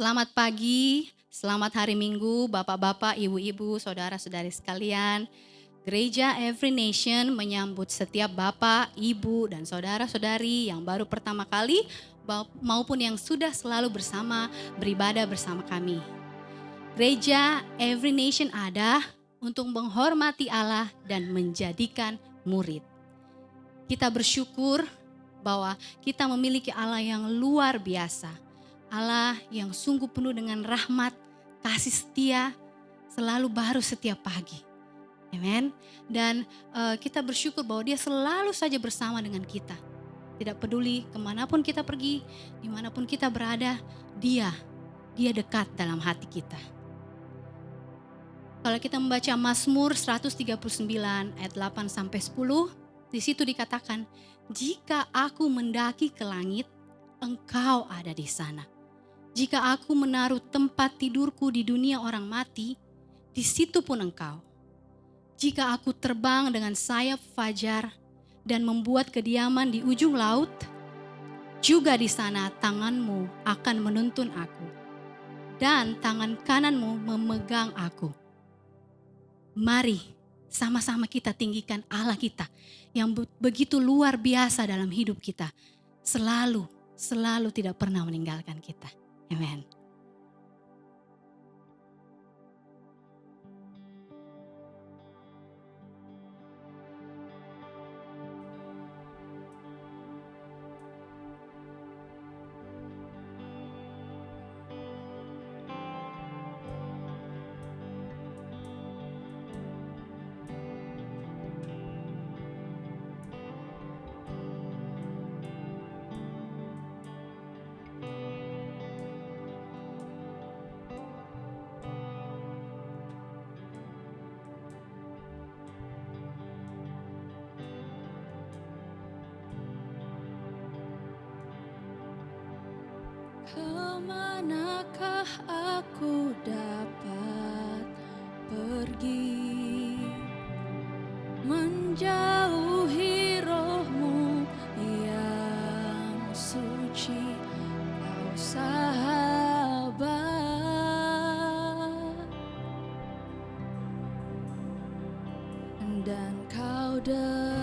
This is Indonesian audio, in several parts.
Selamat pagi, selamat hari Minggu, Bapak-bapak, Ibu-ibu, saudara-saudari sekalian. Gereja Every Nation menyambut setiap Bapak, Ibu, dan saudara-saudari yang baru pertama kali maupun yang sudah selalu beribadah bersama kami. Gereja Every Nation ada untuk menghormati Allah dan menjadikan murid. Kita bersyukur bahwa kita memiliki Allah yang luar biasa. Allah yang sungguh penuh dengan rahmat, kasih setia, selalu baru setiap pagi. Amen. Dan kita bersyukur bahwa Dia selalu saja bersama dengan kita. Tidak peduli kemanapun kita pergi, dimanapun kita berada, Dia dekat dalam hati kita. Kalau kita membaca Mazmur 139 ayat 8 sampai 10, di situ dikatakan, jika aku mendaki ke langit, Engkau ada di sana. Jika aku menaruh tempat tidurku di dunia orang mati, di situ pun Engkau. Jika aku terbang dengan sayap fajar dan membuat kediaman di ujung laut, juga di sana tanganmu akan menuntun aku, dan tangan kananmu memegang aku. Mari sama-sama kita tinggikan Allah kita yang begitu luar biasa dalam hidup kita. Selalu tidak pernah meninggalkan kita. Amen. Kemanakah aku dapat pergi, menjauhi roh-Mu yang suci, Kau sahabat, dan Kau dekat.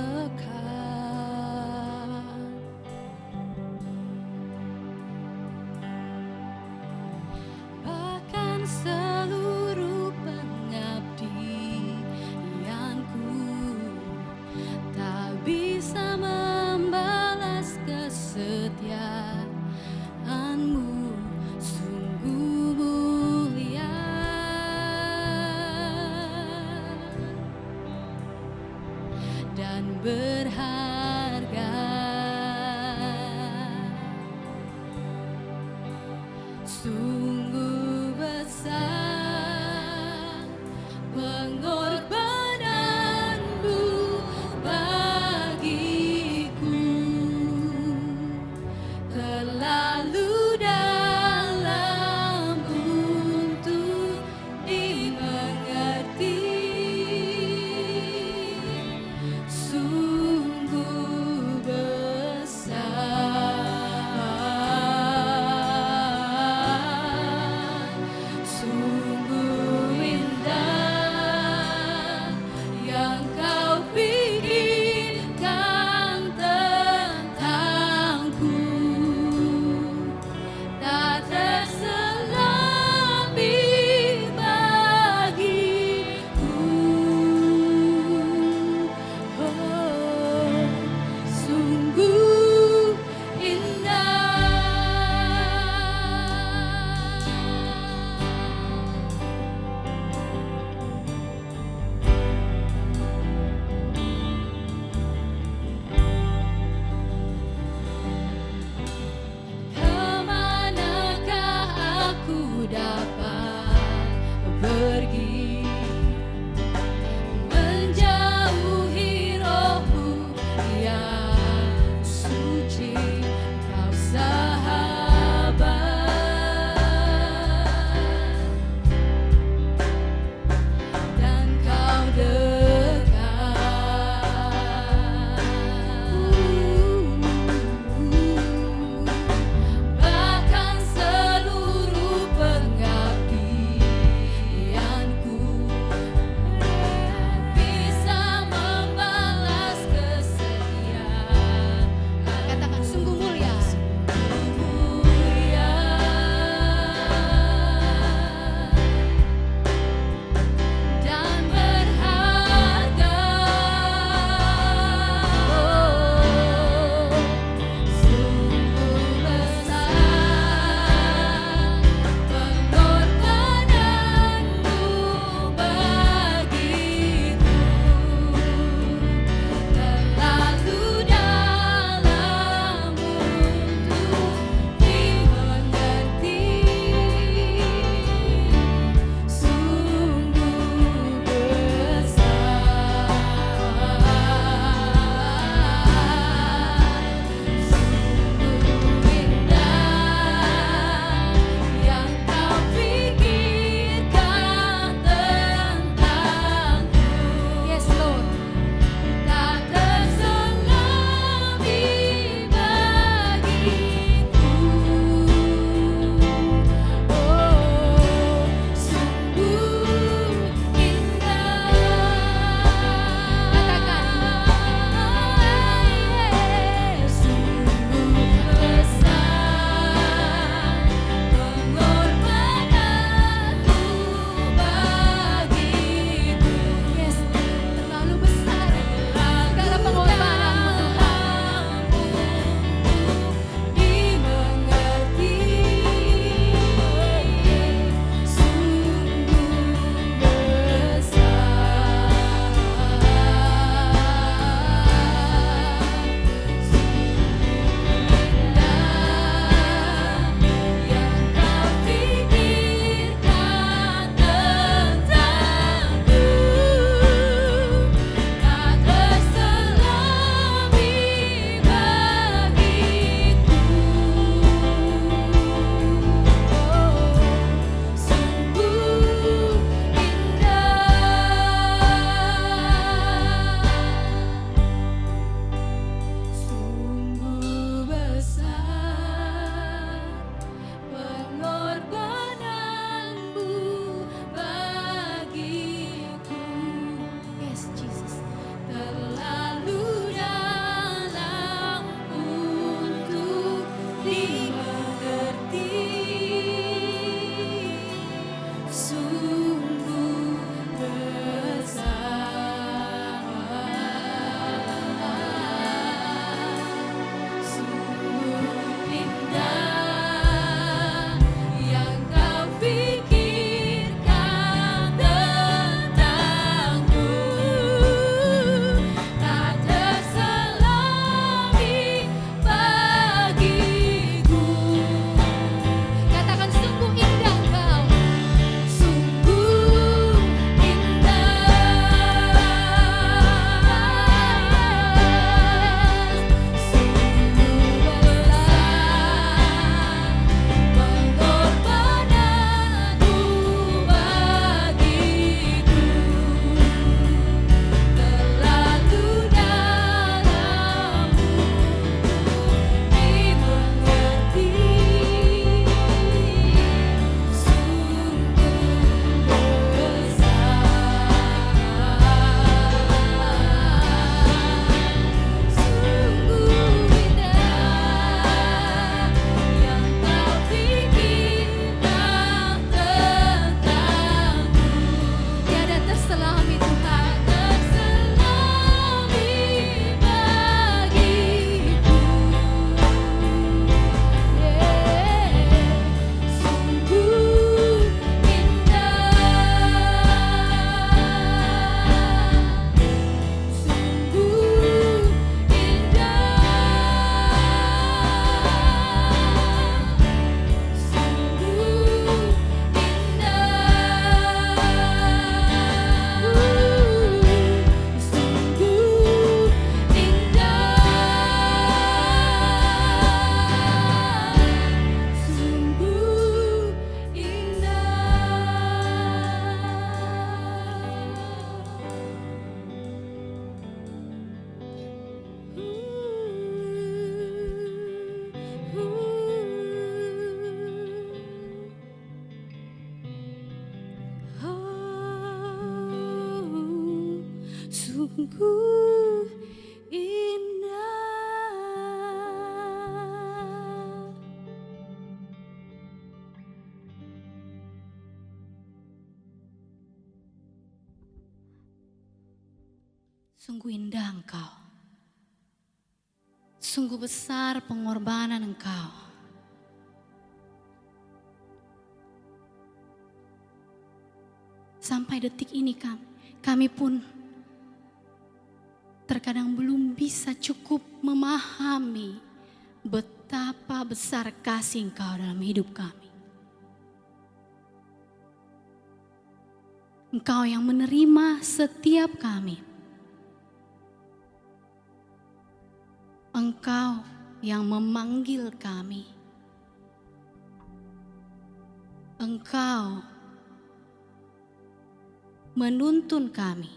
Seluruh pengabdianku tak bisa membalas kesetiaan-Mu, sungguh mulia dan berharga. Sungguh besar pengorbanan-Mu bagiku, terlalu dalam untuk dimengerti. Sungguh besar sungguh indah. Sungguh indah Engkau. Sungguh besar pengorbanan Engkau. Sampai detik ini kami pun terkadang belum bisa cukup memahami betapa besar kasih Engkau dalam hidup kami. Engkau yang menerima setiap kami. Engkau yang memanggil kami. Engkau menuntun kami.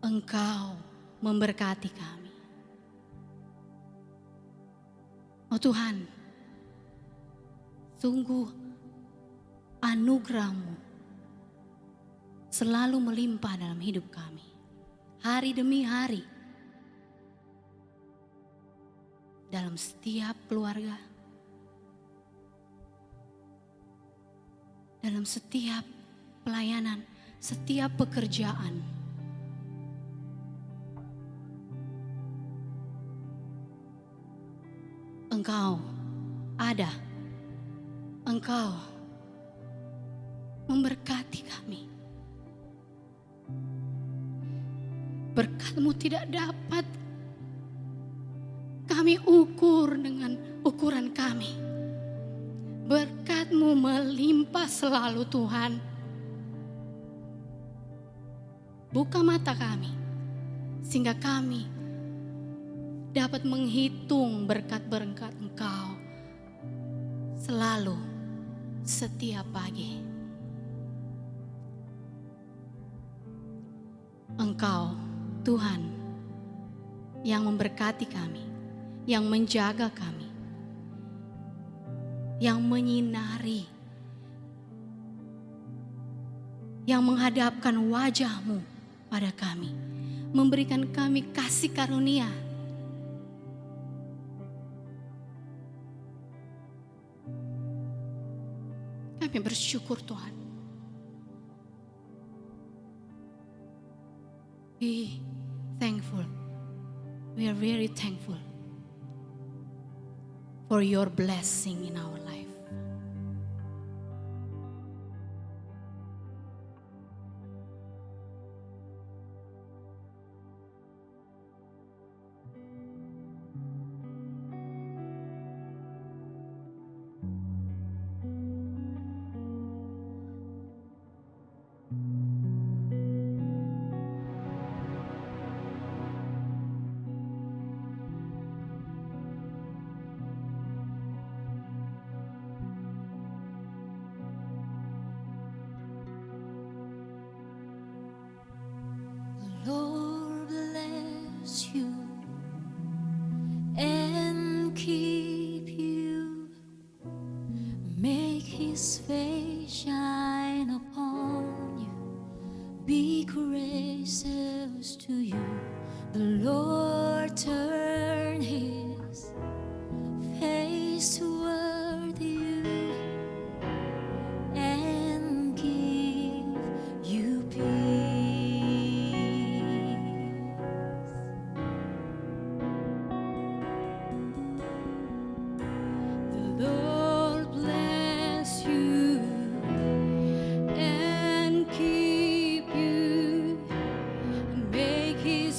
Engkau memberkati kami. Oh Tuhan, sungguh anugerah-Mu selalu melimpah dalam hidup kami. Hari demi hari. Dalam setiap keluarga. Dalam setiap pelayanan, setiap pekerjaan. Engkau ada. Engkau memberkati kami. Berkat-Mu tidak dapat kami ukur dengan ukuran kami. Berkat-Mu melimpah selalu Tuhan. Buka mata kami, sehingga kami dapat menghitung berkat-berkat Engkau selalu, setiap pagi. Engkau, Tuhan, yang memberkati kami, yang menjaga kami, yang menyinari, yang menghadapkan wajah-Mu pada kami, memberikan kami kasih karunia. Kami bersyukur Tuhan. Be thankful. We are very thankful for your blessing in our life. Lord bless you and keep you. Make His face shine upon you. Be gracious to you. The Lord turn His face toward you and give you peace. The Lord bless you and keep you, and make His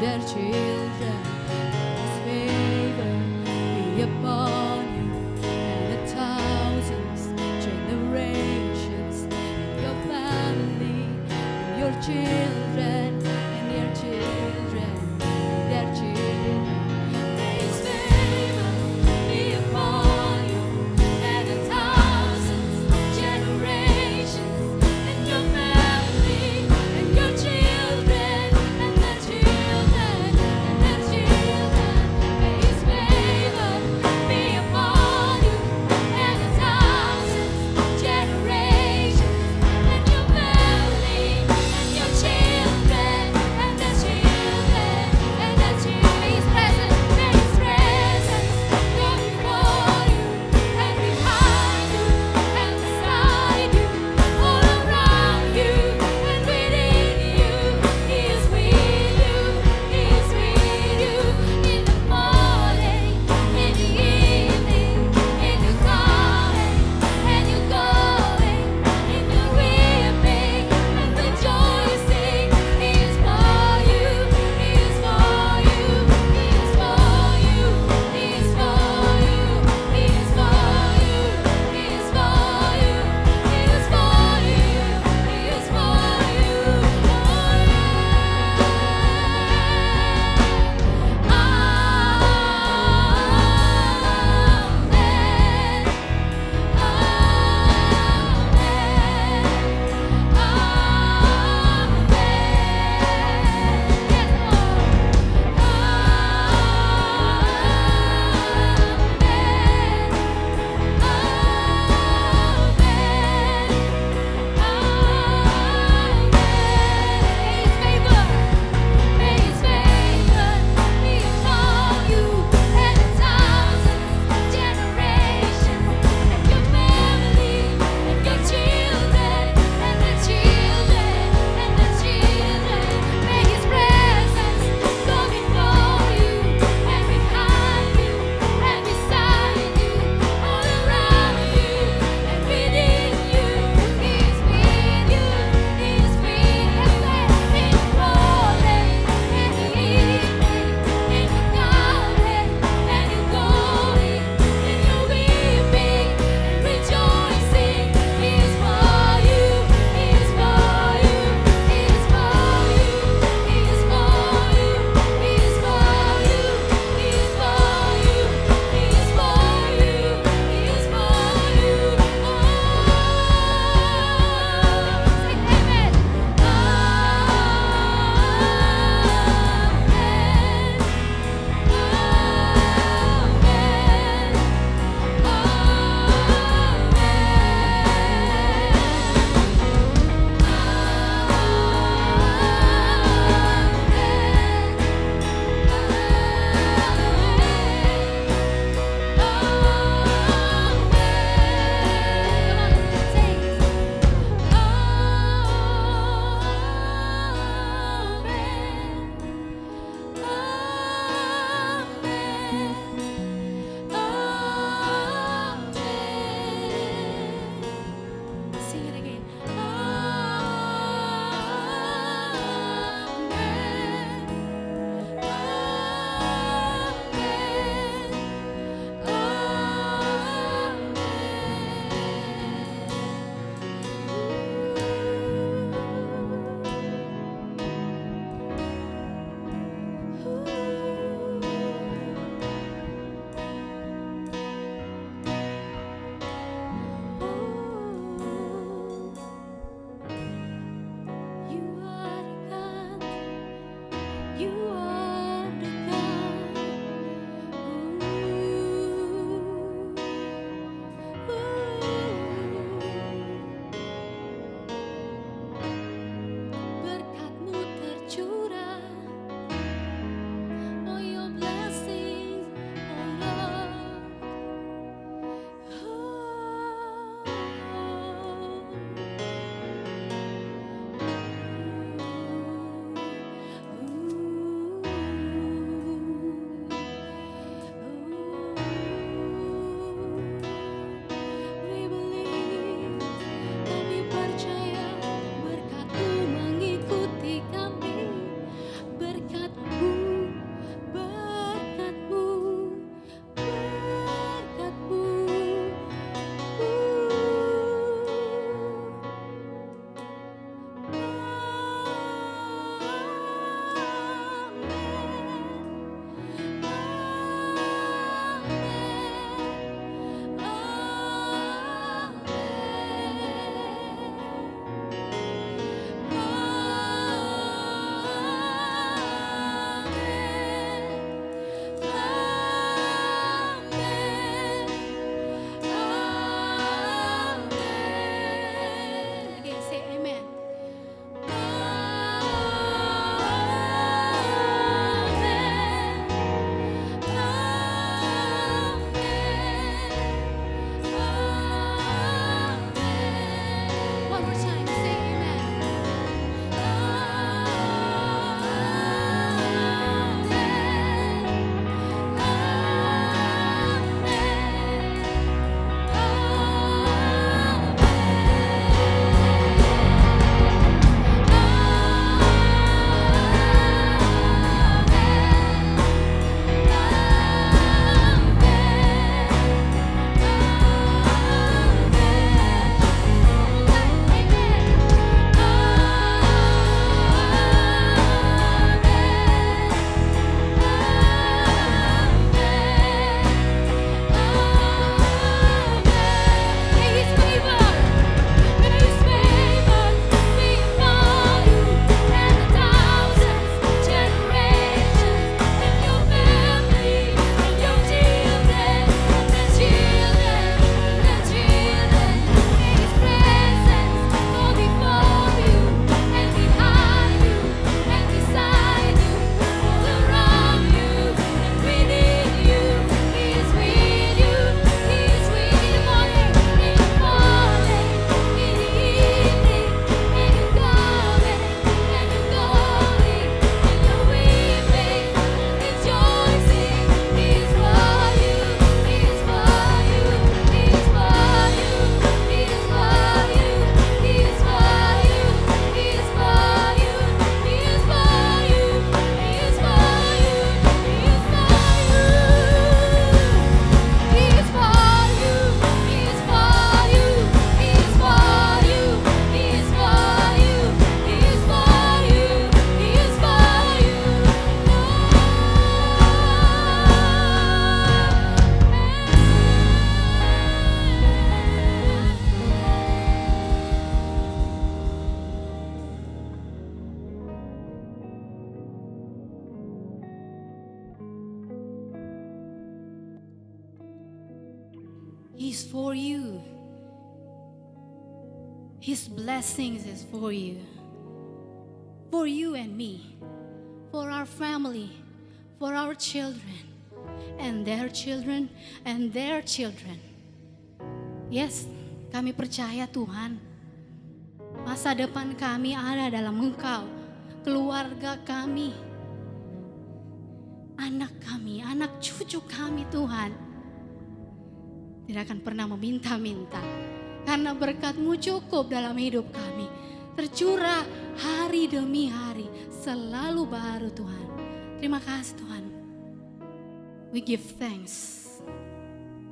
their children. His favor be upon you and 1,000 generations, and your family, and your children, and their children, and their children. May His favor be upon you and 1,000 generations, and your family, and your children, and their children, and their children. May His favor be He's for you. His blessings is for you. For you and me. For our family. For our children. And their children. And their children. Yes, kami percaya Tuhan. Masa depan kami ada dalam Engkau. Keluarga kami. Anak kami, anak cucu kami Tuhan. Tidak akan pernah meminta-minta. Karena berkat-Mu cukup dalam hidup kami. Tercurah hari demi hari. Selalu baru Tuhan. Terima kasih Tuhan. We give thanks.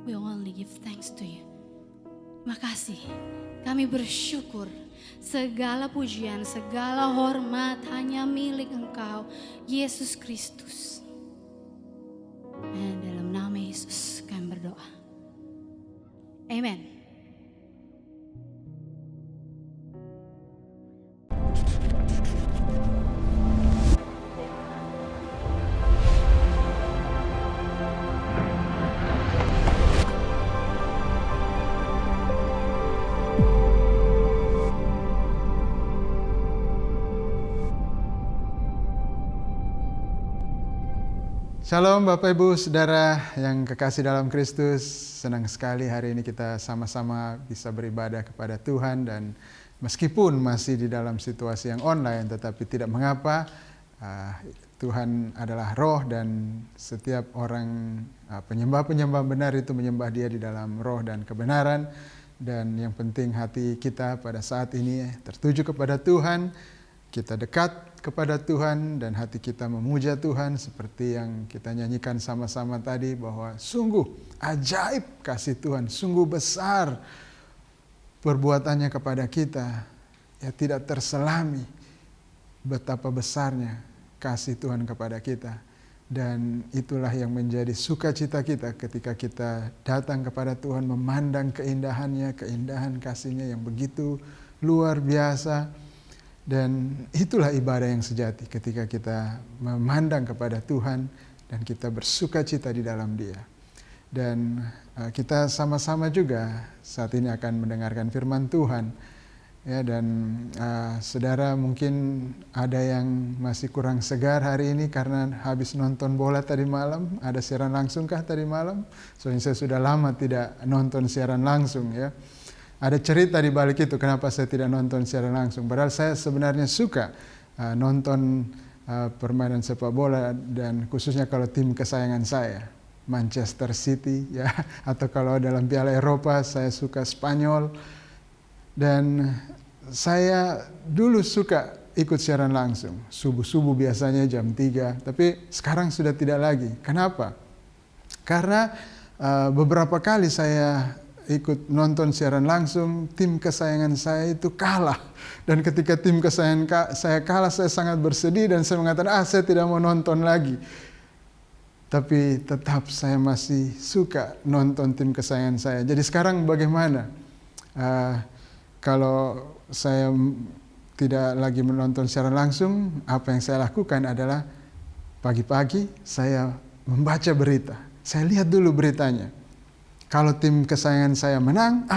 We only give thanks to you. Terima kasih. Kami bersyukur. Segala pujian, segala hormat hanya milik Engkau. Yesus Kristus. Dan dalam nama Yesus kami berdoa. Amen. Shalom Bapak Ibu Saudara yang kekasih dalam Kristus. Senang sekali hari ini kita sama-sama bisa beribadah kepada Tuhan. Dan meskipun masih di dalam situasi yang online, tetapi tidak mengapa. Tuhan adalah roh dan setiap orang penyembah-penyembah benar itu menyembah Dia di dalam roh dan kebenaran. Dan yang penting hati kita pada saat ini tertuju kepada Tuhan. Kita dekat kepada Tuhan dan hati kita memuja Tuhan seperti yang kita nyanyikan sama-sama tadi, bahwa sungguh ajaib kasih Tuhan, sungguh besar perbuatannya kepada kita. Ya, tidak terselami betapa besarnya kasih Tuhan kepada kita. Dan itulah yang menjadi sukacita kita ketika kita datang kepada Tuhan, memandang keindahannya, keindahan kasihnya yang begitu luar biasa. Dan itulah ibadah yang sejati ketika kita memandang kepada Tuhan dan kita bersukacita di dalam Dia. Dan kita sama-sama juga saat ini akan mendengarkan firman Tuhan. Ya, dan saudara mungkin ada yang masih kurang segar hari ini karena habis nonton bola tadi malam. Ada siaran langsung kah tadi malam? Soalnya saya sudah lama tidak nonton siaran langsung ya. Ada cerita di balik itu kenapa saya tidak nonton secara langsung. Padahal saya sebenarnya suka nonton permainan sepak bola, dan khususnya kalau tim kesayangan saya, Manchester City ya, atau kalau dalam Piala Eropa saya suka Spanyol. Dan saya dulu suka ikut siaran langsung, subuh-subuh biasanya jam 3, tapi sekarang sudah tidak lagi. Kenapa? Karena beberapa kali saya ikut nonton siaran langsung, tim kesayangan saya itu kalah. Dan ketika tim kesayangan saya kalah, saya sangat bersedih dan saya mengatakan, saya tidak mau nonton lagi. Tapi tetap saya masih suka nonton tim kesayangan saya. Jadi sekarang bagaimana? Kalau saya tidak lagi menonton siaran langsung, apa yang saya lakukan adalah pagi-pagi saya membaca berita. Saya lihat dulu beritanya. Kalau tim kesayangan saya menang,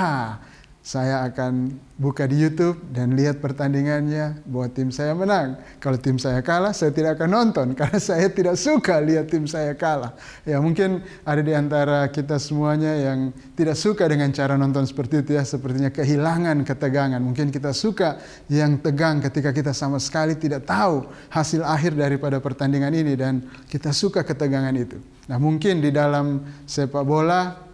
saya akan buka di YouTube dan lihat pertandingannya bahwa tim saya menang. Kalau tim saya kalah, saya tidak akan nonton karena saya tidak suka lihat tim saya kalah. Ya, mungkin ada di antara kita semuanya yang tidak suka dengan cara nonton seperti itu ya, sepertinya kehilangan ketegangan. Mungkin kita suka yang tegang ketika kita sama sekali tidak tahu hasil akhir daripada pertandingan ini dan kita suka ketegangan itu. Nah, mungkin di dalam sepak bola,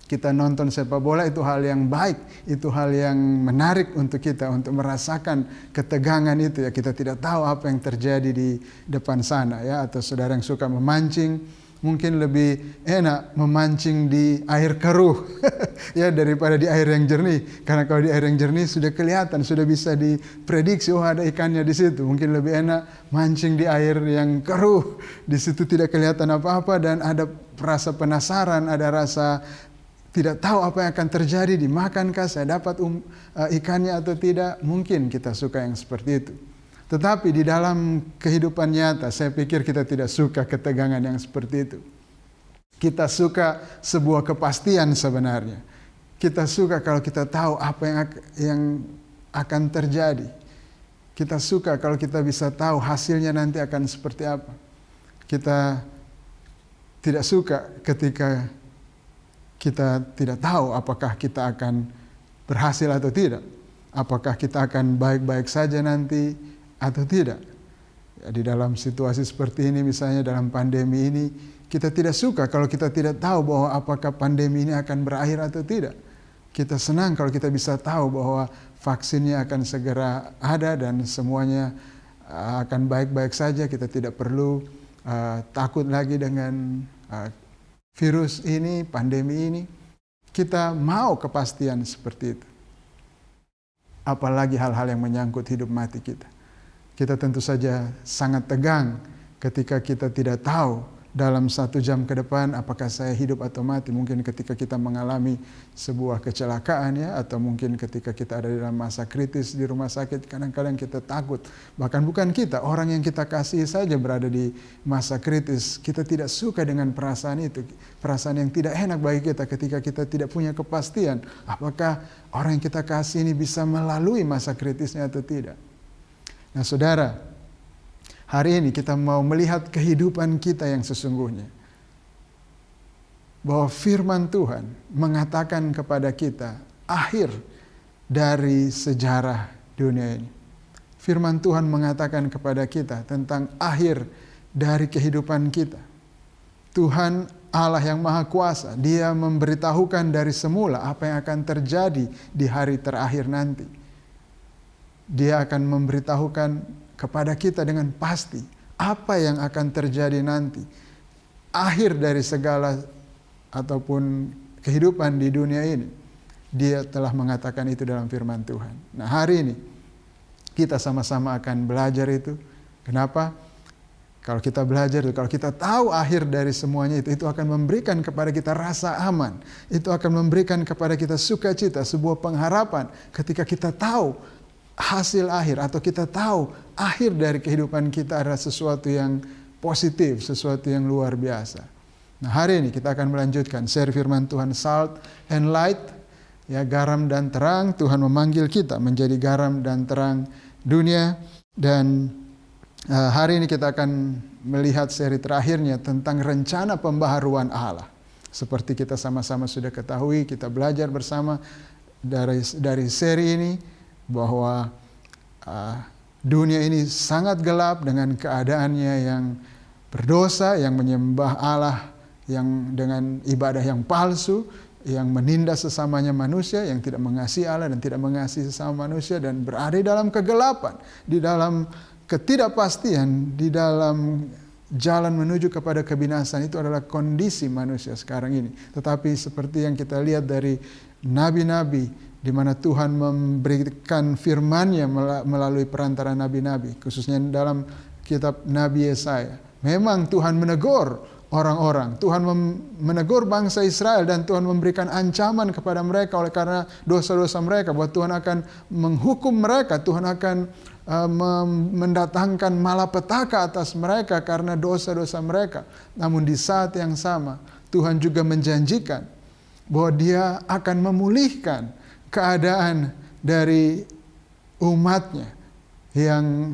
kita nonton sepak bola itu hal yang baik, itu hal yang menarik untuk kita, untuk merasakan ketegangan itu ya. Kita tidak tahu apa yang terjadi di depan sana ya. Atau saudara yang suka memancing, mungkin lebih enak memancing di air keruh ya daripada di air yang jernih. Karena kalau di air yang jernih sudah kelihatan, sudah bisa diprediksi, ada ikannya di situ. Mungkin lebih enak mancing di air yang keruh. Di situ tidak kelihatan apa-apa dan ada rasa penasaran, ada rasa tidak tahu apa yang akan terjadi, dimakankah, saya dapat ikannya atau tidak. Mungkin kita suka yang seperti itu. Tetapi di dalam kehidupan nyata, saya pikir kita tidak suka ketegangan yang seperti itu. Kita suka sebuah kepastian sebenarnya. Kita suka kalau kita tahu apa yang akan terjadi. Kita suka kalau kita bisa tahu hasilnya nanti akan seperti apa. Kita tidak suka ketika kita tidak tahu apakah kita akan berhasil atau tidak. Apakah kita akan baik-baik saja nanti atau tidak. Ya, di dalam situasi seperti ini, misalnya dalam pandemi ini, kita tidak suka kalau kita tidak tahu bahwa apakah pandemi ini akan berakhir atau tidak. Kita senang kalau kita bisa tahu bahwa vaksinnya akan segera ada dan semuanya akan baik-baik saja. Kita tidak perlu takut lagi dengan virus ini, pandemi ini. Kita mau kepastian seperti itu. Apalagi hal-hal yang menyangkut hidup mati kita. Kita tentu saja sangat tegang ketika kita tidak tahu dalam 1 jam ke depan apakah saya hidup atau mati. Mungkin ketika kita mengalami sebuah kecelakaan ya, atau mungkin ketika kita ada dalam masa kritis di rumah sakit, kadang-kadang kita takut. Bahkan bukan kita, orang yang kita kasihi saja berada di masa kritis. Kita tidak suka dengan perasaan itu, perasaan yang tidak enak bagi kita ketika kita tidak punya kepastian apakah orang yang kita kasih ini bisa melalui masa kritisnya atau tidak. Nah saudara, hari ini kita mau melihat kehidupan kita yang sesungguhnya. Bahwa firman Tuhan mengatakan kepada kita akhir dari sejarah dunia ini. Firman Tuhan mengatakan kepada kita tentang akhir dari kehidupan kita. Tuhan Allah yang Maha Kuasa, Dia memberitahukan dari semula apa yang akan terjadi di hari terakhir nanti. Dia akan memberitahukan kepada kita dengan pasti apa yang akan terjadi nanti. Akhir dari segala ataupun kehidupan di dunia ini. Dia telah mengatakan itu dalam firman Tuhan. Nah hari ini kita sama-sama akan belajar itu. Kenapa? Kalau kita belajar, kalau kita tahu akhir dari semuanya itu akan memberikan kepada kita rasa aman. Itu akan memberikan kepada kita sukacita, sebuah pengharapan ketika kita tahu hasil akhir atau kita tahu akhir dari kehidupan kita adalah sesuatu yang positif, sesuatu yang luar biasa. Nah hari ini kita akan melanjutkan seri firman Tuhan Salt and Light, ya garam dan terang. Tuhan memanggil kita menjadi garam dan terang dunia. Dan hari ini kita akan melihat seri terakhirnya tentang rencana pembaharuan Allah. Seperti kita sama-sama sudah ketahui, kita belajar bersama dari seri ini bahwa dunia ini sangat gelap dengan keadaannya yang berdosa, yang menyembah Allah yang dengan ibadah yang palsu, yang menindas sesamanya manusia, yang tidak mengasihi Allah dan tidak mengasihi sesama manusia, dan berada dalam kegelapan, di dalam ketidakpastian, di dalam jalan menuju kepada kebinasan. Itu adalah kondisi manusia sekarang ini. Tetapi seperti yang kita lihat dari nabi-nabi, di mana Tuhan memberikan firman-Nya melalui perantara nabi-nabi, khususnya dalam kitab Nabi Yesaya. Memang Tuhan menegur orang-orang, Tuhan menegur bangsa Israel, dan Tuhan memberikan ancaman kepada mereka oleh karena dosa-dosa mereka, bahwa Tuhan akan menghukum mereka, Tuhan akan mendatangkan malapetaka atas mereka karena dosa-dosa mereka. Namun di saat yang sama Tuhan juga menjanjikan bahwa Dia akan memulihkan keadaan dari umatnya yang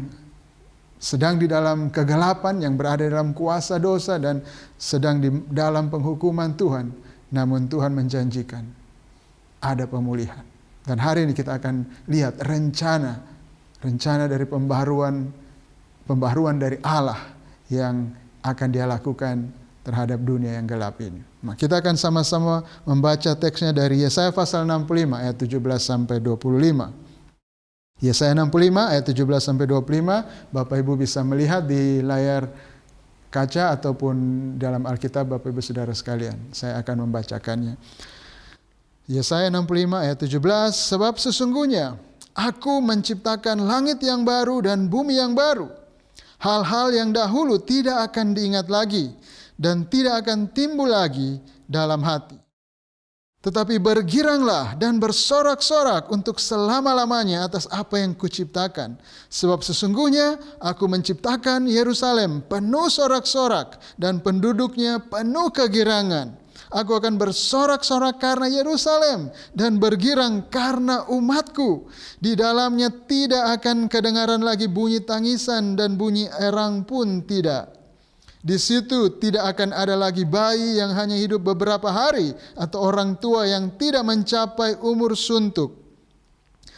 sedang di dalam kegelapan, yang berada dalam kuasa dosa dan sedang di dalam penghukuman Tuhan. Namun Tuhan menjanjikan ada pemulihan. Dan hari ini kita akan lihat rencana dari pembaharuan dari Allah yang akan Dia lakukan terhadap dunia yang gelap ini. Nah, kita akan sama-sama membaca teksnya dari Yesaya pasal 65 ayat 17 sampai 25. Yesaya 65 ayat 17 sampai 25, Bapak Ibu bisa melihat di layar kaca ataupun dalam Alkitab Bapak Ibu Saudara sekalian. Saya akan membacakannya. Yesaya 65 ayat 17, sebab sesungguhnya Aku menciptakan langit yang baru dan bumi yang baru. Hal-hal yang dahulu tidak akan diingat lagi dan tidak akan timbul lagi dalam hati. Tetapi bergiranglah dan bersorak-sorak untuk selama-lamanya atas apa yang kuciptakan. Sebab sesungguhnya aku menciptakan Yerusalem penuh sorak-sorak dan penduduknya penuh kegirangan. Aku akan bersorak-sorak karena Yerusalem dan bergirang karena umatku. Di dalamnya tidak akan kedengaran lagi bunyi tangisan dan bunyi erang pun tidak. Di situ tidak akan ada lagi bayi yang hanya hidup beberapa hari atau orang tua yang tidak mencapai umur suntuk.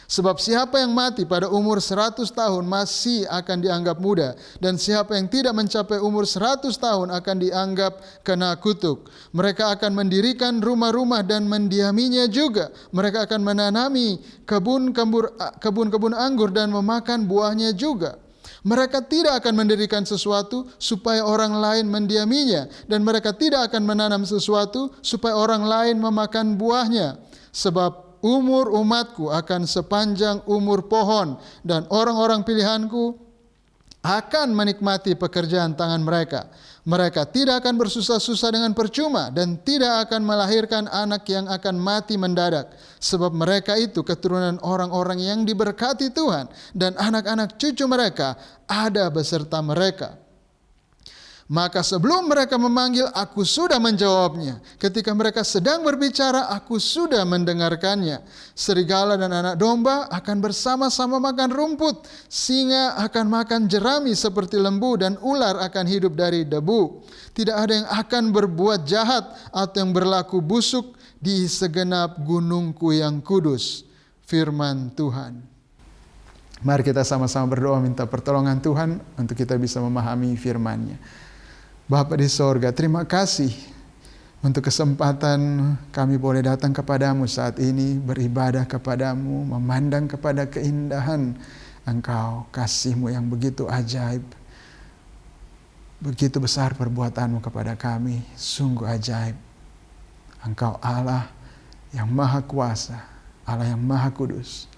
Sebab siapa yang mati pada umur 100 tahun masih akan dianggap muda, dan siapa yang tidak mencapai umur 100 tahun akan dianggap kena kutuk. Mereka akan mendirikan rumah-rumah dan mendiaminya juga. Mereka akan menanami kebun-kebun anggur dan memakan buahnya juga. Mereka tidak akan mendirikan sesuatu supaya orang lain mendiaminya, dan mereka tidak akan menanam sesuatu supaya orang lain memakan buahnya. Sebab umur umatku akan sepanjang umur pohon, dan orang-orang pilihanku akan menikmati pekerjaan tangan mereka. Mereka tidak akan bersusah-susah dengan percuma dan tidak akan melahirkan anak yang akan mati mendadak. Sebab mereka itu keturunan orang-orang yang diberkati Tuhan, dan anak-anak cucu mereka ada beserta mereka. Maka sebelum mereka memanggil, aku sudah menjawabnya. Ketika mereka sedang berbicara, aku sudah mendengarkannya. Serigala dan anak domba akan bersama-sama makan rumput. Singa akan makan jerami seperti lembu, dan ular akan hidup dari debu. Tidak ada yang akan berbuat jahat atau yang berlaku busuk di segenap gunungku yang kudus. Firman Tuhan. Mari kita sama-sama berdoa minta pertolongan Tuhan untuk kita bisa memahami firman-Nya. Bapa di sorga, terima kasih untuk kesempatan kami boleh datang kepadamu saat ini, beribadah kepadamu, memandang kepada keindahan Engkau, kasih-Mu yang begitu ajaib. Begitu besar perbuatanmu kepada kami, sungguh ajaib. Engkau Allah yang maha kuasa, Allah yang maha kudus,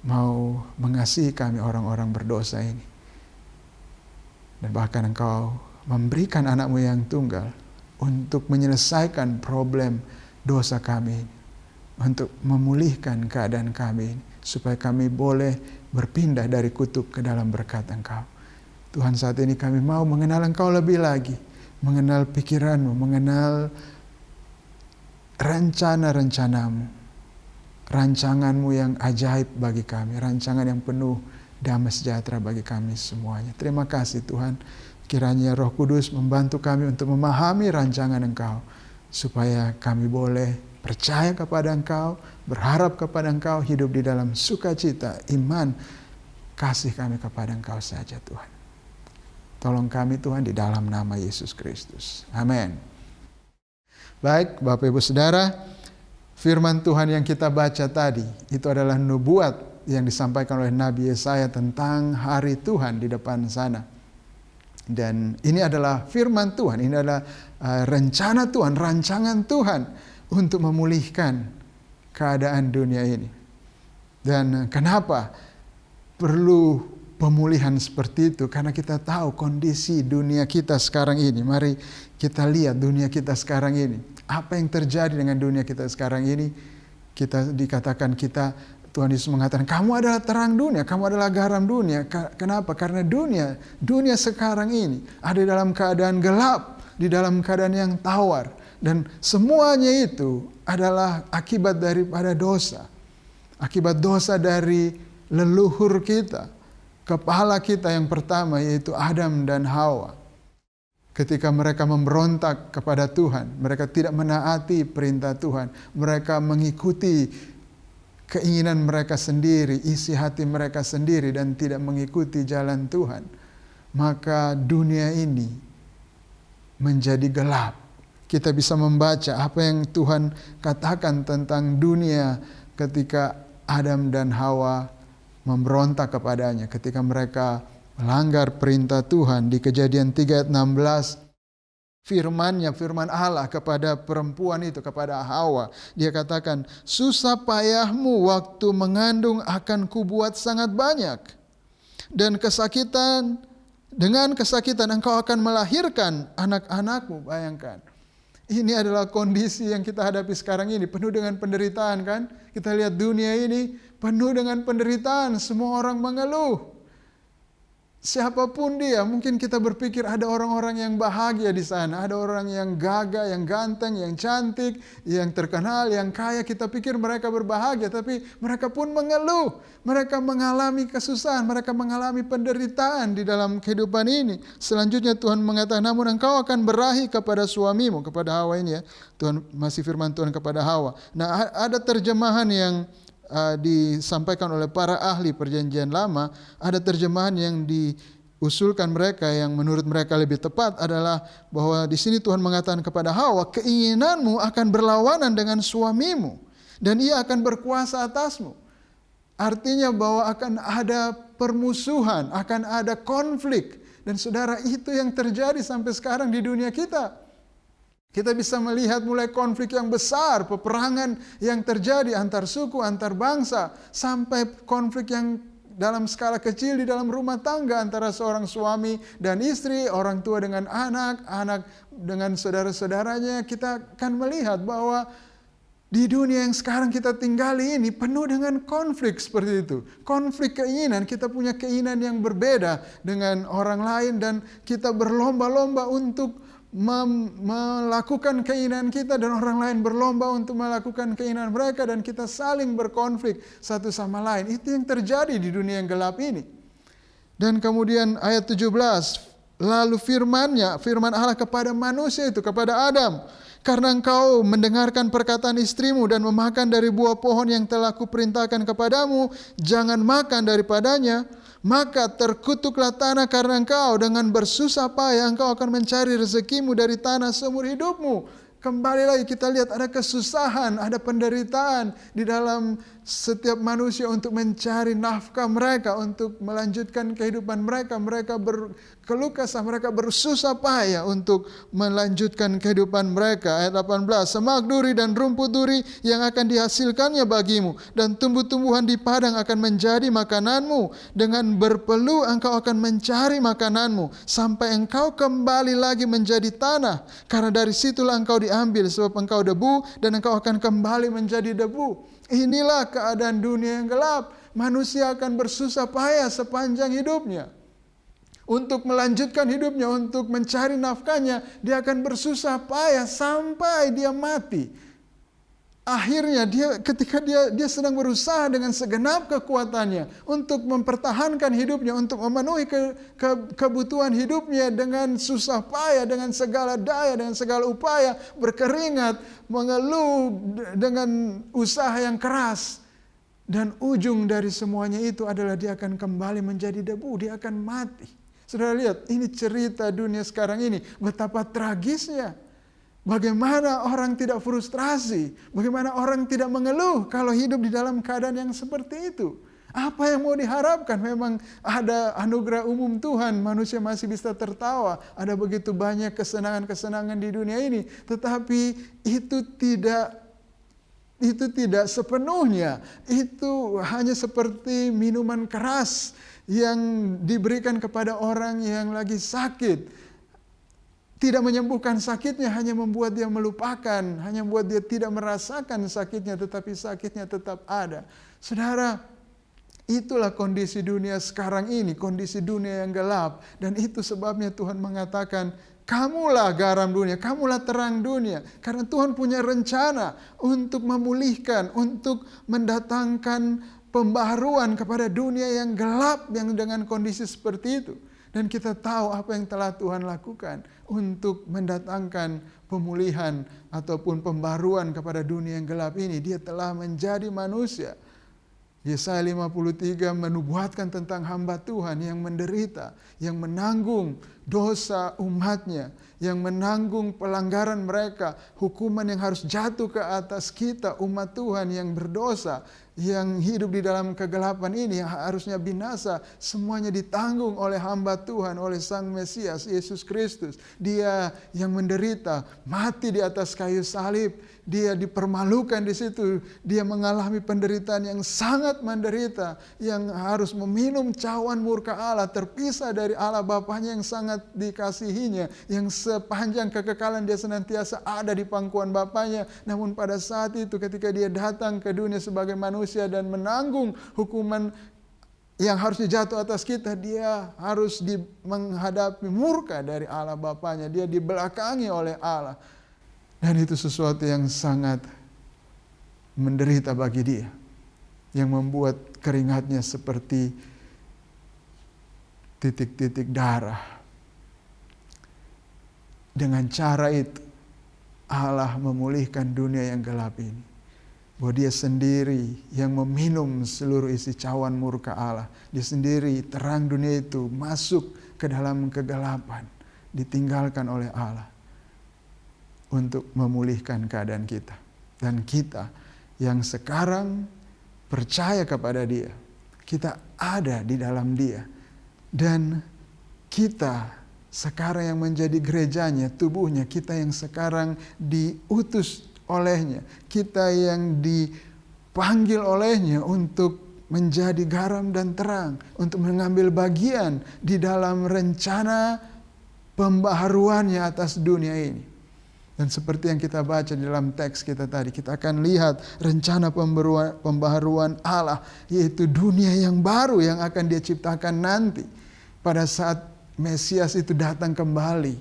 mau mengasihi kami orang-orang berdosa ini. Dan bahkan Engkau memberikan anak-Mu yang tunggal untuk menyelesaikan problem dosa kami, untuk memulihkan keadaan kami, supaya kami boleh berpindah dari kutuk ke dalam berkat Engkau. Tuhan, saat ini kami mau mengenal Engkau lebih lagi, mengenal pikiran-Mu, mengenal rencana-rencana-Mu, rancangan-Mu yang ajaib bagi kami, rancangan yang penuh damai sejahtera bagi kami semuanya. Terima kasih Tuhan. Kiranya Roh Kudus membantu kami untuk memahami rancangan Engkau, supaya kami boleh percaya kepada Engkau, berharap kepada Engkau, hidup di dalam sukacita, iman, kasih kami kepada Engkau saja Tuhan. Tolong kami Tuhan di dalam nama Yesus Kristus. Amin. Baik Bapak Ibu Saudara, firman Tuhan yang kita baca tadi, itu adalah nubuat yang disampaikan oleh Nabi Yesaya tentang hari Tuhan di depan sana. Dan ini adalah firman Tuhan, ini adalah rencana Tuhan, rancangan Tuhan untuk memulihkan keadaan dunia ini. Dan kenapa perlu pemulihan seperti itu? Karena kita tahu kondisi dunia kita sekarang ini. Mari kita lihat dunia kita sekarang ini. Apa yang terjadi dengan dunia kita sekarang ini? Kita dikatakan Tuhan Yesus mengatakan, kamu adalah terang dunia, kamu adalah garam dunia. Kenapa? Karena dunia sekarang ini ada dalam keadaan gelap, di dalam keadaan yang tawar. Dan semuanya itu adalah akibat daripada dosa. Akibat dosa dari leluhur kita. Kepala kita yang pertama yaitu Adam dan Hawa. Ketika mereka memberontak kepada Tuhan, mereka tidak menaati perintah Tuhan. Mereka mengikuti keinginan mereka sendiri, isi hati mereka sendiri, dan tidak mengikuti jalan Tuhan. Maka dunia ini menjadi gelap. Kita bisa membaca apa yang Tuhan katakan tentang dunia ketika Adam dan Hawa memberontak kepadanya. Ketika mereka melanggar perintah Tuhan di Kejadian 3 ayat 16. Firman Allah kepada perempuan itu, kepada Hawa. Dia katakan, susah payahmu waktu mengandung akan kubuat sangat banyak. Dan dengan kesakitan engkau akan melahirkan anak-anakmu. Bayangkan. Ini adalah kondisi yang kita hadapi sekarang ini, penuh dengan penderitaan kan. Kita lihat dunia ini penuh dengan penderitaan, semua orang mengeluh. Siapapun dia, mungkin kita berpikir ada orang-orang yang bahagia di sana, ada orang yang gagah, yang ganteng, yang cantik, yang terkenal, yang kaya. Kita pikir mereka berbahagia, tapi mereka pun mengeluh. Mereka mengalami kesusahan, mereka mengalami penderitaan di dalam kehidupan ini. Selanjutnya Tuhan mengatakan, namun engkau akan berahi kepada suamimu, kepada Hawa ini ya. Tuhan masih firman Tuhan kepada Hawa. Nah, ada terjemahan yang disampaikan oleh para ahli perjanjian lama, ada terjemahan yang diusulkan mereka yang menurut mereka lebih tepat adalah bahwa di sini Tuhan mengatakan kepada Hawa, keinginanmu akan berlawanan dengan suamimu dan ia akan berkuasa atasmu. Artinya bahwa akan ada permusuhan, akan ada konflik. Dan saudara, itu yang terjadi sampai sekarang di dunia kita. Kita bisa melihat mulai konflik yang besar, peperangan yang terjadi antar suku, antar bangsa, sampai konflik yang dalam skala kecil di dalam rumah tangga antara seorang suami dan istri, orang tua dengan anak, anak dengan saudara-saudaranya. Kita akan melihat bahwa di dunia yang sekarang kita tinggali ini penuh dengan konflik seperti itu. Konflik keinginan, kita punya keinginan yang berbeda dengan orang lain dan kita berlomba-lomba untuk melakukan keinginan kita dan orang lain berlomba untuk melakukan keinginan mereka dan kita saling berkonflik satu sama lain. Itu yang terjadi di dunia yang gelap ini. Dan kemudian ayat 17, lalu firman Allah kepada manusia itu, kepada Adam, karena engkau mendengarkan perkataan istrimu dan memakan dari buah pohon yang telah kuperintahkan kepadamu, jangan makan daripadanya, maka terkutuklah tanah karena engkau, dengan bersusah payah engkau akan mencari rezekimu dari tanah seumur hidupmu. Kembali lagi kita lihat ada kesusahan, ada penderitaan di dalam setiap manusia untuk mencari nafkah mereka, untuk melanjutkan kehidupan mereka. Mereka berkeluh kesah, mereka bersusah payah untuk melanjutkan kehidupan mereka. Ayat 18, semak duri dan rumput duri yang akan dihasilkannya bagimu, dan tumbuh-tumbuhan di padang akan menjadi makananmu. Dengan berpeluh engkau akan mencari makananmu, sampai engkau kembali lagi menjadi tanah, karena dari situlah engkau diambil, sebab engkau debu dan engkau akan kembali menjadi debu. Inilah keadaan dunia yang gelap. Manusia akan bersusah payah sepanjang hidupnya. Untuk melanjutkan hidupnya, untuk mencari nafkahnya, dia akan bersusah payah sampai dia mati. Akhirnya ketika dia sedang berusaha dengan segenap kekuatannya untuk mempertahankan hidupnya, untuk memenuhi kebutuhan hidupnya dengan susah payah, dengan segala daya, dengan segala upaya, berkeringat, mengeluh dengan usaha yang keras. Dan ujung dari semuanya itu adalah dia akan kembali menjadi debu, dia akan mati. Saudara lihat, ini cerita dunia sekarang ini, betapa tragisnya. Bagaimana orang tidak frustrasi, bagaimana orang tidak mengeluh kalau hidup di dalam keadaan yang seperti itu. Apa yang mau diharapkan? Memang ada anugerah umum Tuhan, manusia masih bisa tertawa. Ada begitu banyak kesenangan-kesenangan di dunia ini, tetapi itu tidak sepenuhnya. Itu hanya seperti minuman keras yang diberikan kepada orang yang lagi sakit. Tidak menyembuhkan sakitnya, hanya membuat dia melupakan, hanya membuat dia tidak merasakan sakitnya, tetapi sakitnya tetap ada. Saudara, itulah kondisi dunia sekarang ini, kondisi dunia yang gelap. Dan itu sebabnya Tuhan mengatakan, kamulah garam dunia, kamulah terang dunia. Karena Tuhan punya rencana untuk memulihkan, untuk mendatangkan pembaharuan kepada dunia yang gelap, yang dengan kondisi seperti itu. Dan kita tahu apa yang telah Tuhan lakukan untuk mendatangkan pemulihan ataupun pembaruan kepada dunia yang gelap ini. Dia telah menjadi manusia. Yesaya 53 menubuatkan tentang hamba Tuhan yang menderita, yang menanggung dosa umatnya, yang menanggung pelanggaran mereka, hukuman yang harus jatuh ke atas kita, umat Tuhan yang berdosa, yang hidup di dalam kegelapan ini yang harusnya binasa, semuanya ditanggung oleh hamba Tuhan, oleh Sang Mesias Yesus Kristus. Dia yang menderita, mati di atas kayu salib, dia dipermalukan di situ, dia mengalami penderitaan yang sangat menderita, yang harus meminum cawan murka Allah, terpisah dari Allah Bapanya yang sangat dikasihinya, yang sepanjang kekekalan dia senantiasa ada di pangkuan Bapanya. Namun pada saat itu ketika dia datang ke dunia sebagai manusia dan menanggung hukuman yang harusnya jatuh atas kita, dia harus menghadapi murka dari Allah Bapanya. Dia dibelakangi oleh Allah. Dan itu sesuatu yang sangat menderita bagi dia, yang membuat keringatnya seperti titik-titik darah. Dengan cara itu Allah memulihkan dunia yang gelap ini, bahwa dia sendiri yang meminum seluruh isi cawan murka Allah. Dia sendiri terang dunia itu masuk ke dalam kegelapan, ditinggalkan oleh Allah untuk memulihkan keadaan kita. Dan kita yang sekarang percaya kepada dia, kita ada di dalam dia. Dan kita sekarang yang menjadi gerejanya, tubuhnya, kita yang sekarang diutus olehnya, kita yang dipanggil olehnya untuk menjadi garam dan terang, untuk mengambil bagian di dalam rencana pembaharuannya atas dunia ini. Dan seperti yang kita baca di dalam teks kita tadi, kita akan lihat rencana pembaharuan Allah, yaitu dunia yang baru yang akan dia ciptakan nanti pada saat Mesias itu datang kembali.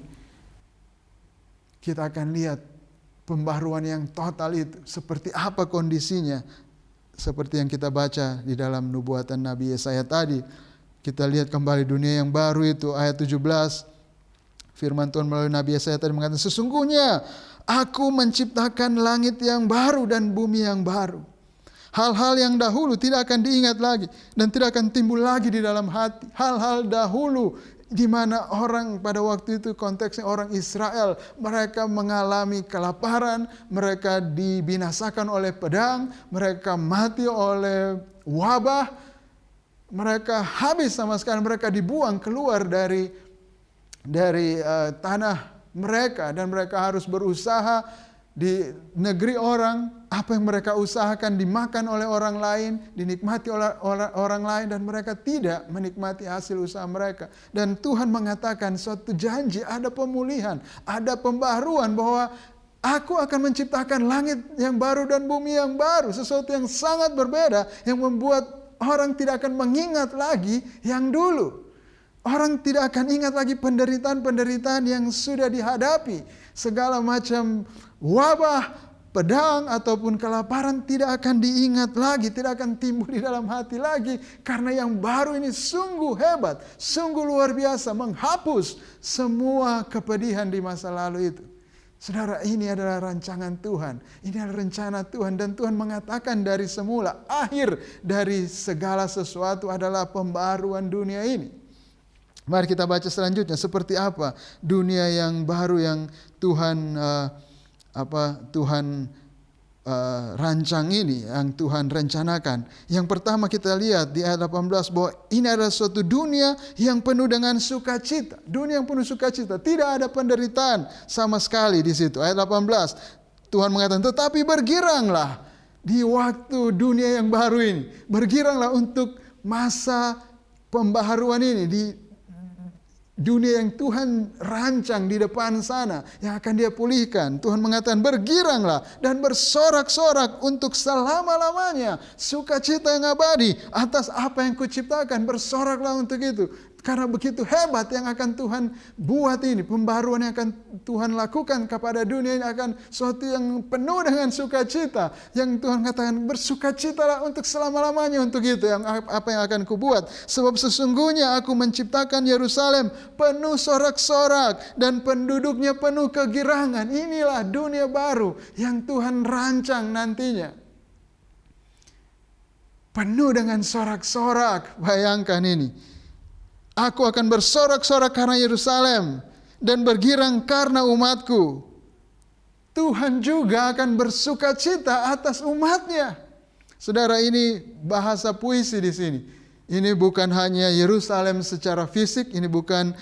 Kita akan lihat pembaharuan yang total itu, seperti apa kondisinya. Seperti yang kita baca di dalam nubuatan Nabi Yesaya tadi. Kita lihat kembali dunia yang baru itu, ayat 17. Firman Tuhan melalui Nabi Yesaya tadi mengatakan, sesungguhnya aku menciptakan langit yang baru dan bumi yang baru. Hal-hal yang dahulu tidak akan diingat lagi dan tidak akan timbul lagi di dalam hati. Hal-hal dahulu di mana orang pada waktu itu, konteksnya orang Israel, mereka mengalami kelaparan, mereka dibinasakan oleh pedang, mereka mati oleh wabah, mereka habis sama sekali, mereka dibuang keluar dari tanah mereka, dan mereka harus berusaha di negeri orang. Apa yang mereka usahakan dimakan oleh orang lain, dinikmati oleh orang lain, dan mereka tidak menikmati hasil usaha mereka. Dan Tuhan mengatakan suatu janji, ada pemulihan, ada pembaharuan, bahwa aku akan menciptakan langit yang baru dan bumi yang baru, sesuatu yang sangat berbeda, yang membuat orang tidak akan mengingat lagi yang dulu. Orang tidak akan ingat lagi penderitaan-penderitaan yang sudah dihadapi. Segala macam wabah, pedang, ataupun kelaparan tidak akan diingat lagi. Tidak akan timbul di dalam hati lagi. Karena yang baru ini sungguh hebat, sungguh luar biasa. Menghapus semua kepedihan di masa lalu itu. Saudara, ini adalah rancangan Tuhan. Ini adalah rencana Tuhan. Dan Tuhan mengatakan dari semula, akhir dari segala sesuatu adalah pembaharuan dunia ini. Mari kita baca selanjutnya, seperti apa dunia yang baru yang Tuhan rancang ini, yang Tuhan rencanakan. Yang pertama kita lihat di ayat 18 bahwa ini adalah suatu dunia yang penuh dengan sukacita. Dunia yang penuh sukacita, tidak ada penderitaan sama sekali di situ. Ayat 18 Tuhan mengatakan, tetapi bergiranglah di waktu dunia yang baru ini. Bergiranglah untuk masa pembaharuan ini, di dunia yang Tuhan rancang di depan sana, yang akan dia pulihkan. Tuhan mengatakan, bergiranglah dan bersorak-sorak untuk selama-lamanya, sukacita yang abadi atas apa yang kuciptakan. Bersoraklah untuk itu, karena begitu hebat yang akan Tuhan buat ini. Pembaruan yang akan Tuhan lakukan kepada dunia ini akan sesuatu yang penuh dengan sukacita. Yang Tuhan katakan, bersukacitalah untuk selama-lamanya untuk itu. Yang apa yang akan kubuat. Sebab sesungguhnya aku menciptakan Yerusalem penuh sorak-sorak dan penduduknya penuh kegirangan. Inilah dunia baru yang Tuhan rancang nantinya. Penuh dengan sorak-sorak. Bayangkan ini. Aku akan bersorak-sorak karena Yerusalem dan bergirang karena umatku. Tuhan juga akan bersukacita atas umatnya. Saudara, ini bahasa puisi di sini. Ini bukan hanya Yerusalem secara fisik, ini bukan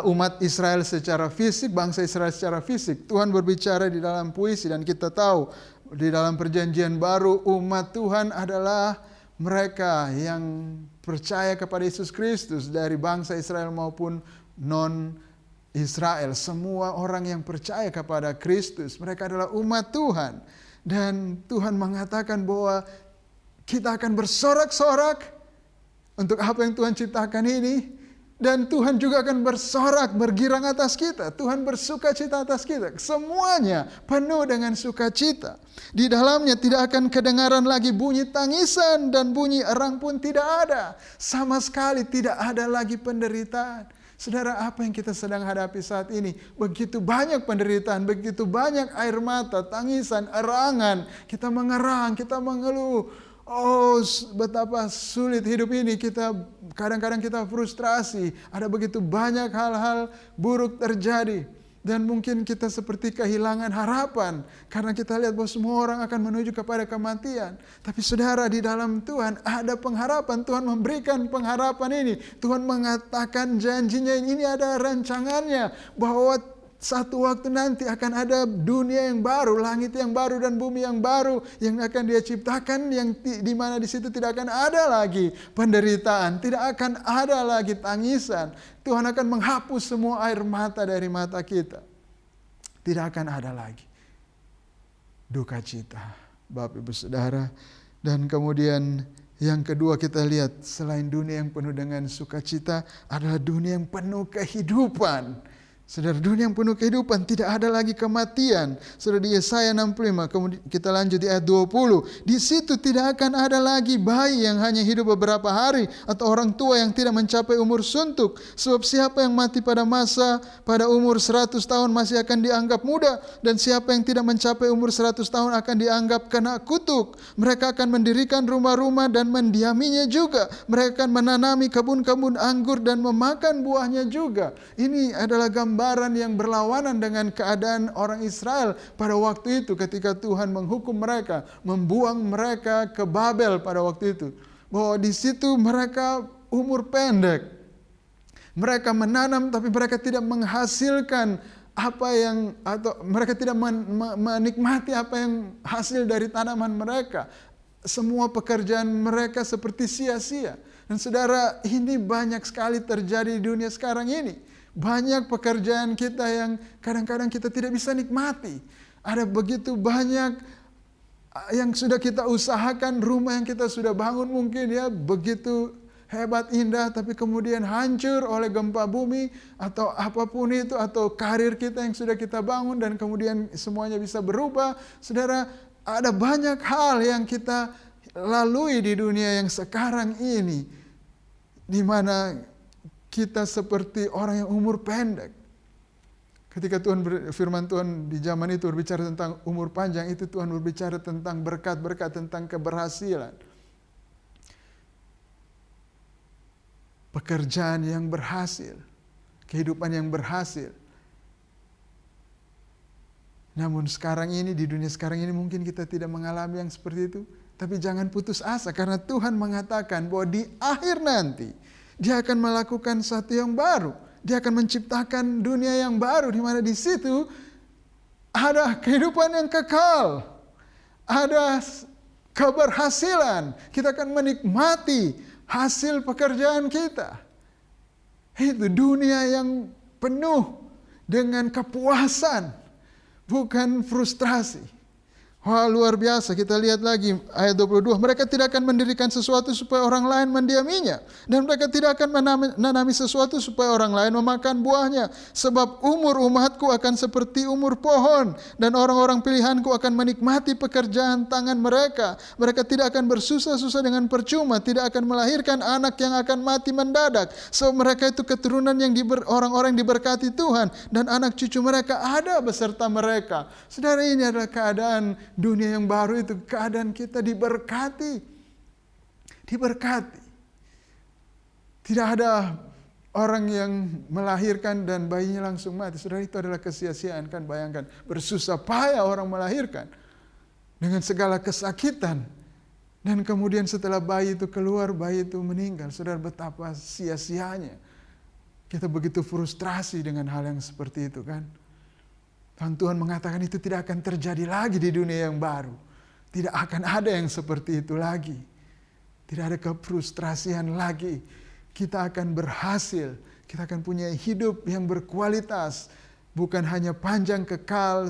umat Israel secara fisik, bangsa Israel secara fisik. Tuhan berbicara di dalam puisi, dan kita tahu di dalam perjanjian baru umat Tuhan adalah mereka yang percaya kepada Yesus Kristus, dari bangsa Israel maupun non-Israel. Semua orang yang percaya kepada Kristus, mereka adalah umat Tuhan. Dan Tuhan mengatakan bahwa kita akan bersorak-sorak untuk apa yang Tuhan ciptakan ini. Dan Tuhan juga akan bersorak, bergirang atas kita. Tuhan bersukacita atas kita. Semuanya penuh dengan sukacita. Di dalamnya tidak akan kedengaran lagi bunyi tangisan, dan bunyi erang pun tidak ada. Sama sekali tidak ada lagi penderitaan. Saudara, apa yang kita sedang hadapi saat ini? Begitu banyak penderitaan, begitu banyak air mata, tangisan, erangan. Kita mengerang, kita mengeluh. Oh, betapa sulit hidup ini. Kadang-kadang kita frustrasi. Ada begitu banyak hal-hal buruk terjadi. Dan mungkin kita seperti kehilangan harapan. Karena kita lihat bahwa semua orang akan menuju kepada kematian. Tapi saudara, di dalam Tuhan ada pengharapan. Tuhan memberikan pengharapan ini. Tuhan mengatakan janjinya, ini ada rancangannya. Bahwa satu waktu nanti akan ada dunia yang baru, langit yang baru dan bumi yang baru yang akan Dia ciptakan, yang di mana di situ tidak akan ada lagi penderitaan, tidak akan ada lagi tangisan. Tuhan akan menghapus semua air mata dari mata kita. Tidak akan ada lagi duka cita, Bapak Ibu Saudara. Dan kemudian yang kedua kita lihat, selain dunia yang penuh dengan sukacita, adalah dunia yang penuh kehidupan. Saudara, dunia yang penuh kehidupan, tidak ada lagi kematian. Saudara, di Yesaya 65, kemudian kita lanjut di ayat 20. Di situ tidak akan ada lagi bayi yang hanya hidup beberapa hari, atau orang tua yang tidak mencapai umur suntuk. Sebab siapa yang mati pada umur 100 tahun masih akan dianggap muda, dan siapa yang tidak mencapai umur 100 tahun akan dianggap kena kutuk. Mereka akan mendirikan rumah-rumah dan mendiaminya juga. Mereka akan menanami kebun-kebun anggur dan memakan buahnya juga. Ini adalah gambaran yang berlawanan dengan keadaan orang Israel pada waktu itu ketika Tuhan menghukum mereka, membuang mereka ke Babel pada waktu itu. Bahwa di situ mereka umur pendek. Mereka menanam tapi mereka tidak menghasilkan mereka tidak menikmati apa yang hasil dari tanaman mereka. Semua pekerjaan mereka seperti sia-sia. Dan saudara, ini banyak sekali terjadi di dunia sekarang ini. Banyak pekerjaan kita yang kadang-kadang kita tidak bisa nikmati. Ada begitu banyak yang sudah kita usahakan, rumah yang kita sudah bangun mungkin ya begitu hebat, indah, tapi kemudian hancur oleh gempa bumi atau apapun itu, atau karir kita yang sudah kita bangun dan kemudian semuanya bisa berubah. Saudara, ada banyak hal yang kita lalui di dunia yang sekarang ini, di mana kita seperti orang yang umur pendek. Ketika firman Tuhan di zaman itu berbicara tentang umur panjang, itu Tuhan berbicara tentang berkat-berkat, tentang keberhasilan. Pekerjaan yang berhasil, kehidupan yang berhasil. Namun sekarang ini, di dunia sekarang ini mungkin kita tidak mengalami yang seperti itu. Tapi jangan putus asa, karena Tuhan mengatakan bahwa di akhir nanti Dia akan melakukan sesuatu yang baru. Dia akan menciptakan dunia yang baru, di mana di situ ada kehidupan yang kekal. Ada keberhasilan. Kita akan menikmati hasil pekerjaan kita. Itu dunia yang penuh dengan kepuasan, bukan frustrasi. Wah, luar biasa. Kita lihat lagi ayat 22. Mereka tidak akan mendirikan sesuatu supaya orang lain mendiaminya. Dan mereka tidak akan menanami sesuatu supaya orang lain memakan buahnya. Sebab umur umatku akan seperti umur pohon. Dan orang-orang pilihanku akan menikmati pekerjaan tangan mereka. Mereka tidak akan bersusah-susah dengan percuma. Tidak akan melahirkan anak yang akan mati mendadak. Sebab mereka itu keturunan yang orang-orang yang diberkati Tuhan. Dan anak cucu mereka ada beserta mereka. Saudara, ini adalah keadaan dunia yang baru itu, keadaan kita diberkati. Diberkati. Tidak ada orang yang melahirkan dan bayinya langsung mati. Saudara, itu adalah kesia-siaan, kan? Bayangkan, bersusah payah orang melahirkan. dengan segala kesakitan. Dan kemudian setelah bayi itu keluar, bayi itu meninggal. Saudara, betapa sia-sianya. Kita begitu frustrasi dengan hal yang seperti itu kan. Dan Tuhan mengatakan itu tidak akan terjadi lagi di dunia yang baru. Tidak akan ada yang seperti itu lagi. Tidak ada kefrustrasian lagi. Kita akan berhasil. Kita akan punya hidup yang berkualitas. Bukan hanya panjang, kekal,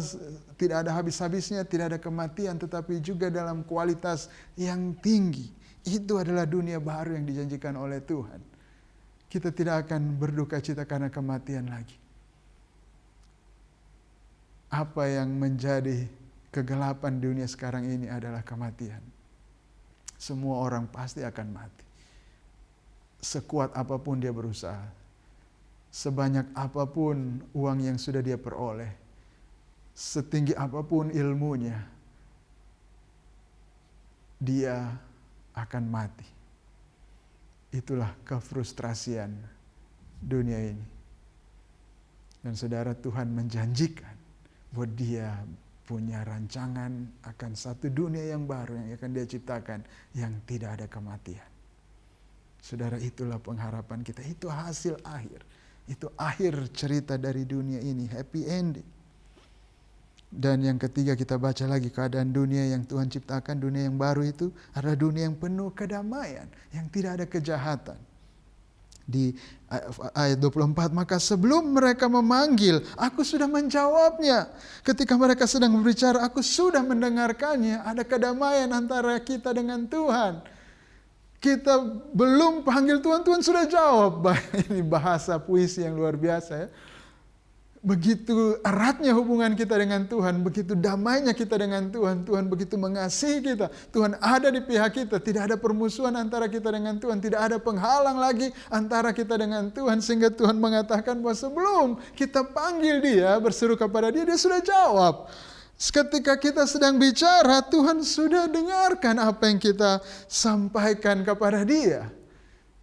tidak ada habis-habisnya, tidak ada kematian, tetapi juga dalam kualitas yang tinggi. Itu adalah dunia baru yang dijanjikan oleh Tuhan. Kita tidak akan berduka cita karena kematian lagi. Apa yang menjadi kegelapan dunia sekarang ini adalah kematian. Semua orang pasti akan mati. Sekuat apapun dia berusaha. Sebanyak apapun uang yang sudah dia peroleh. Setinggi apapun ilmunya. Dia akan mati. Itulah kefrustrasian dunia ini. Dan saudara, Tuhan menjanjikan bahwa dia punya rancangan akan satu dunia yang baru yang akan dia ciptakan yang tidak ada kematian. Saudara, itulah pengharapan kita. Itu hasil akhir. Itu akhir cerita dari dunia ini. Happy ending. Dan yang ketiga, kita baca lagi keadaan dunia yang Tuhan ciptakan. Dunia yang baru itu adalah dunia yang penuh kedamaian. Yang tidak ada kejahatan. Di ayat 24, maka sebelum mereka memanggil, aku sudah menjawabnya. Ketika mereka sedang berbicara, aku sudah mendengarkannya. Ada kedamaian antara kita dengan Tuhan. Kita belum panggil Tuhan, Tuhan sudah jawab. Ini bahasa puisi yang luar biasa ya. Begitu eratnya hubungan kita dengan Tuhan, begitu damainya kita dengan Tuhan, Tuhan begitu mengasihi kita, Tuhan ada di pihak kita, tidak ada permusuhan antara kita dengan Tuhan, tidak ada penghalang lagi antara kita dengan Tuhan, sehingga Tuhan mengatakan bahwa sebelum kita panggil dia, berseru kepada dia, dia sudah jawab. Ketika kita sedang bicara, Tuhan sudah dengarkan apa yang kita sampaikan kepada dia.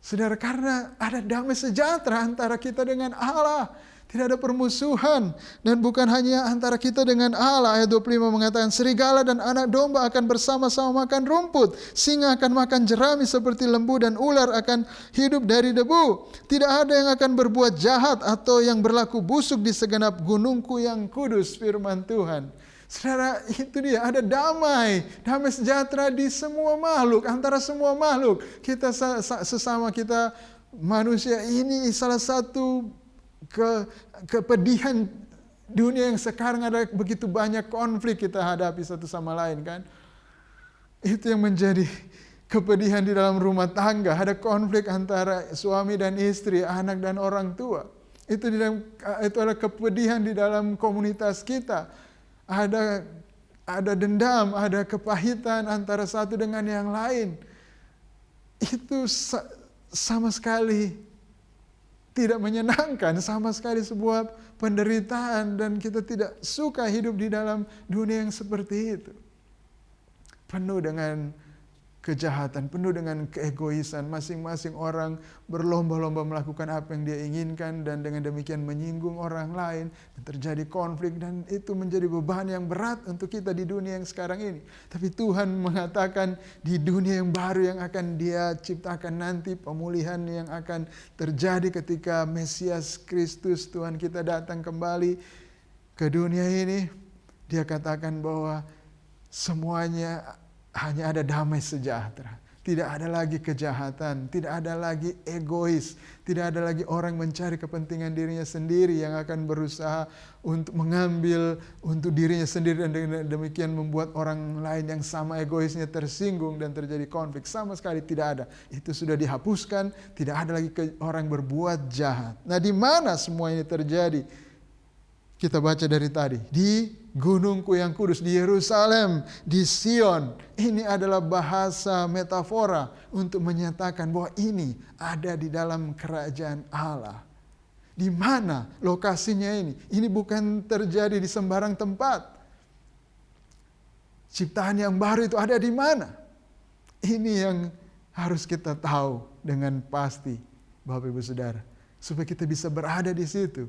Saudara, karena ada damai sejahtera antara kita dengan Allah. Tidak ada permusuhan. Dan bukan hanya antara kita dengan Allah. Ayat 25 mengatakan, serigala dan anak domba akan bersama-sama makan rumput. Singa akan makan jerami seperti lembu, dan ular akan hidup dari debu. Tidak ada yang akan berbuat jahat atau yang berlaku busuk di segenap gunungku yang kudus, firman Tuhan. Saudara, itu dia, ada damai sejahtera di semua makhluk, antara semua makhluk. Kita sesama kita manusia, ini salah satu kepedihan dunia yang sekarang, ada begitu banyak konflik kita hadapi satu sama lain kan. Itu yang menjadi kepedihan di dalam rumah tangga, ada konflik antara suami dan istri, anak dan orang tua. Itu adalah kepedihan di dalam komunitas kita. Ada dendam, ada kepahitan antara satu dengan yang lain. Itu sama sekali tidak menyenangkan, sama sekali sebuah penderitaan, dan kita tidak suka hidup di dalam dunia yang seperti itu. Penuh dengan kejahatan, penuh dengan keegoisan, masing-masing orang berlomba-lomba melakukan apa yang dia inginkan, dan dengan demikian menyinggung orang lain, dan terjadi konflik, dan itu menjadi beban yang berat untuk kita di dunia yang sekarang ini. Tapi Tuhan mengatakan di dunia yang baru yang akan dia ciptakan nanti, pemulihan yang akan terjadi ketika Mesias Kristus Tuhan kita datang kembali ke dunia ini, dia katakan bahwa semuanya hanya ada damai sejahtera. Tidak ada lagi kejahatan, tidak ada lagi egois, tidak ada lagi orang mencari kepentingan dirinya sendiri yang akan berusaha untuk mengambil untuk dirinya sendiri, dan dengan demikian membuat orang lain yang sama egoisnya tersinggung dan terjadi konflik. Sama sekali tidak ada. Itu sudah dihapuskan, tidak ada lagi orang berbuat jahat. Nah, di mana semua ini terjadi? Kita baca dari tadi, di gunungku yang kudus, di Yerusalem, di Sion. Ini adalah bahasa metafora untuk menyatakan bahwa ini ada di dalam kerajaan Allah. Di mana lokasinya ini? Ini bukan terjadi di sembarang tempat. Ciptaan yang baru itu ada di mana? Ini yang harus kita tahu dengan pasti, Bapak Ibu Saudara, supaya kita bisa berada di situ.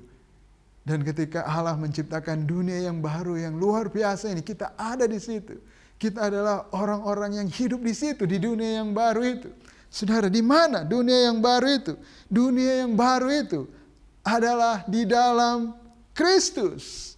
Dan ketika Allah menciptakan dunia yang baru yang luar biasa ini, kita ada di situ. Kita adalah orang-orang yang hidup di situ, di dunia yang baru itu. Saudara, di mana dunia yang baru itu? Dunia yang baru itu adalah di dalam Kristus.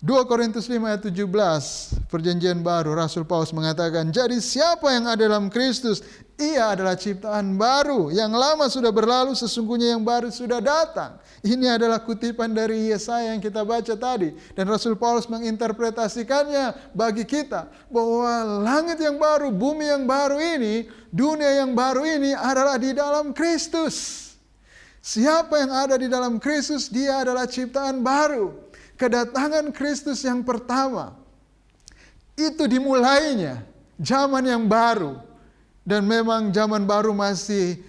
2 Korintus 5 ayat 17, perjanjian baru, Rasul Paulus mengatakan, jadi siapa yang ada dalam Kristus, ia adalah ciptaan baru. Yang lama sudah berlalu, sesungguhnya yang baru sudah datang. Ini adalah kutipan dari Yesaya yang kita baca tadi. Dan Rasul Paulus menginterpretasikannya bagi kita, bahwa langit yang baru, bumi yang baru ini, dunia yang baru ini adalah di dalam Kristus. Siapa yang ada di dalam Kristus, dia adalah ciptaan baru. Kedatangan Kristus yang pertama, itu dimulainya zaman yang baru. Dan memang zaman baru masih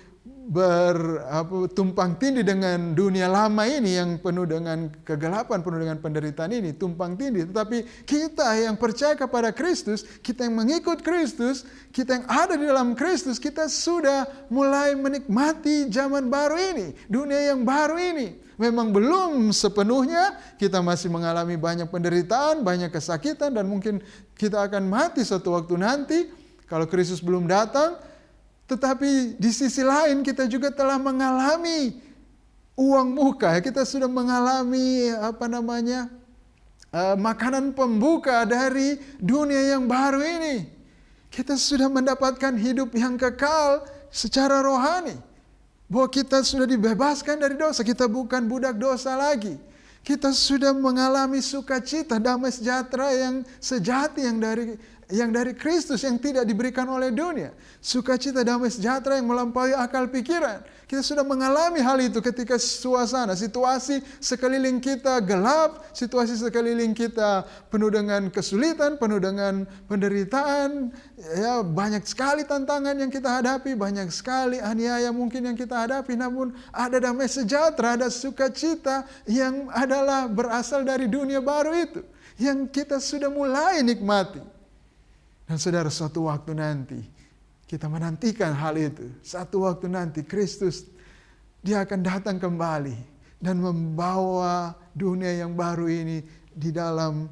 tumpang tindih dengan dunia lama ini yang penuh dengan kegelapan, penuh dengan penderitaan ini, tumpang tindih. Tetapi kita yang percaya kepada Kristus, kita yang mengikut Kristus, kita yang ada di dalam Kristus, kita sudah mulai menikmati zaman baru ini, dunia yang baru ini. Memang belum sepenuhnya, kita masih mengalami banyak penderitaan, banyak kesakitan, dan mungkin kita akan mati suatu waktu nanti kalau Kristus belum datang. Tetapi di sisi lain kita juga telah mengalami uang muka. Kita sudah mengalami makanan pembuka dari dunia yang baru ini. Kita sudah mendapatkan hidup yang kekal secara rohani. Bahwa kita sudah dibebaskan dari dosa, kita bukan budak dosa lagi. Kita sudah mengalami sukacita, damai sejahtera yang sejati yang dari Kristus, yang tidak diberikan oleh dunia. Sukacita, damai sejahtera yang melampaui akal pikiran. Kita sudah mengalami hal itu ketika situasi sekeliling kita gelap, situasi sekeliling kita penuh dengan kesulitan, penuh dengan penderitaan. Ya, banyak sekali tantangan yang kita hadapi, banyak sekali aniaya mungkin yang kita hadapi. Namun ada damai sejahtera, ada sukacita yang adalah berasal dari dunia baru itu, yang kita sudah mulai nikmati. Dan saudara, suatu waktu nanti kita menantikan hal itu. Satu waktu nanti Kristus, dia akan datang kembali dan membawa dunia yang baru ini di dalam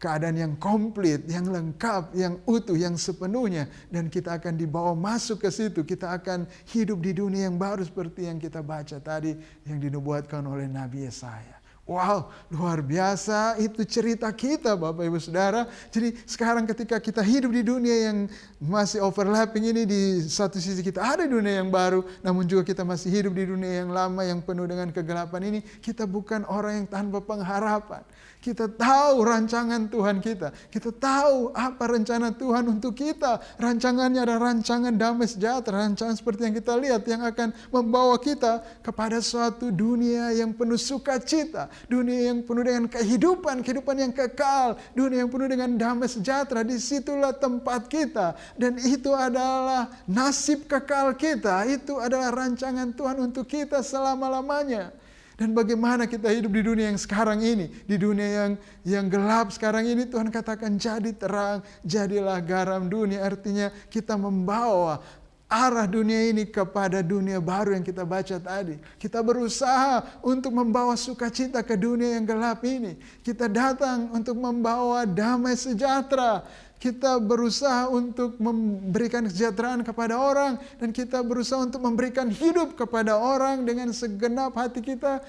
keadaan yang komplit, yang lengkap, yang utuh, yang sepenuhnya. Dan kita akan dibawa masuk ke situ. Kita akan hidup di dunia yang baru seperti yang kita baca tadi, yang dinubuatkan oleh Nabi Yesaya. Wow, luar biasa itu cerita kita, Bapak Ibu Saudara. Jadi sekarang ketika kita hidup di dunia yang masih overlapping ini, di satu sisi kita ada dunia yang baru, namun juga kita masih hidup di dunia yang lama yang penuh dengan kegelapan ini. Kita bukan orang yang tanpa pengharapan. Kita tahu rancangan Tuhan kita. Kita tahu apa rencana Tuhan untuk kita. Rancangannya adalah rancangan damai sejahtera. Rancangan seperti yang kita lihat, yang akan membawa kita kepada suatu dunia yang penuh sukacita. Dunia yang penuh dengan kehidupan yang kekal. Dunia yang penuh dengan damai sejahtera. Disitulah tempat kita. Dan itu adalah nasib kekal kita. Itu adalah rancangan Tuhan untuk kita selama-lamanya. Dan bagaimana kita hidup di dunia yang sekarang ini, di dunia yang gelap sekarang ini, Tuhan katakan jadi terang, jadilah garam dunia. Artinya kita membawa arah dunia ini kepada dunia baru yang kita baca tadi. Kita berusaha untuk membawa sukacita ke dunia yang gelap ini. Kita datang untuk membawa damai sejahtera. Kita berusaha untuk memberikan kesejahteraan kepada orang, dan kita berusaha untuk memberikan hidup kepada orang dengan segenap hati kita.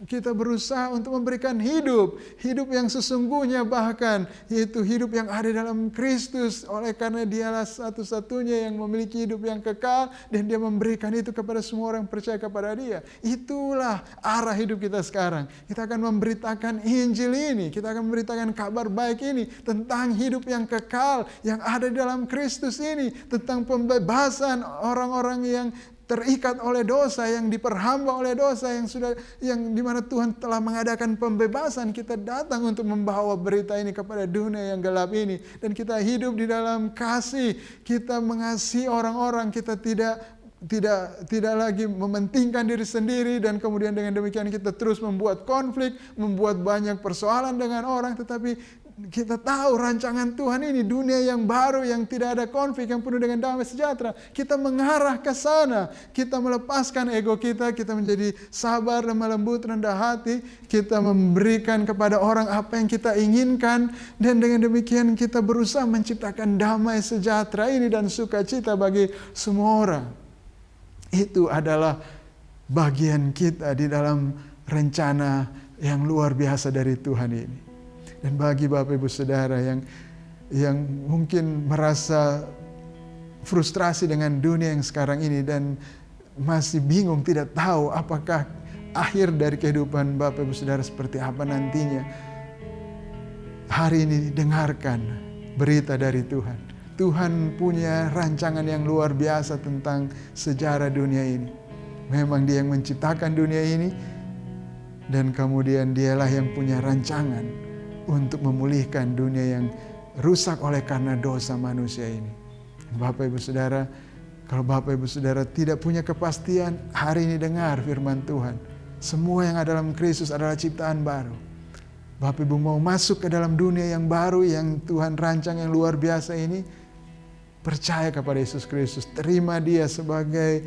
Kita berusaha untuk memberikan hidup yang sesungguhnya, bahkan yaitu hidup yang ada dalam Kristus. Oleh karena dialah satu-satunya yang memiliki hidup yang kekal, dan dia memberikan itu kepada semua orang yang percaya kepada dia. Itulah arah hidup kita sekarang. Kita akan memberitakan Injil ini, kita akan memberitakan kabar baik ini tentang hidup yang kekal yang ada di dalam Kristus ini, tentang pembebasan orang-orang yang terikat oleh dosa, yang diperhamba oleh dosa, yang dimana Tuhan telah mengadakan pembebasan. Kita datang untuk membawa berita ini kepada dunia yang gelap ini, dan kita hidup di dalam kasih. Kita mengasihi orang-orang, kita tidak lagi mementingkan diri sendiri, dan kemudian dengan demikian kita terus membuat konflik, membuat banyak persoalan dengan orang, tetapi Kita tahu rancangan Tuhan ini dunia yang baru, yang tidak ada konflik, yang penuh dengan damai sejahtera. Kita mengarah ke sana. Kita melepaskan ego kita, kita menjadi sabar, lemah lembut, rendah hati. Kita memberikan kepada orang apa yang kita inginkan. Dan dengan demikian kita berusaha menciptakan damai sejahtera ini dan sukacita bagi semua orang. Itu adalah bagian kita di dalam rencana yang luar biasa dari Tuhan ini. Dan bagi Bapak Ibu Saudara yang mungkin merasa frustrasi dengan dunia yang sekarang ini dan masih bingung, tidak tahu apakah akhir dari kehidupan Bapak Ibu Saudara seperti apa nantinya. Hari ini dengarkan berita dari Tuhan. Tuhan punya rancangan yang luar biasa tentang sejarah dunia ini. Memang Dia yang menciptakan dunia ini dan kemudian Dialah yang punya rancangan untuk memulihkan dunia yang rusak oleh karena dosa manusia ini. Bapak Ibu Saudara, kalau Bapak Ibu Saudara tidak punya kepastian, hari ini dengar firman Tuhan. Semua yang ada dalam Kristus adalah ciptaan baru. Bapak Ibu mau masuk ke dalam dunia yang baru yang Tuhan rancang yang luar biasa ini, percaya kepada Yesus Kristus, terima Dia sebagai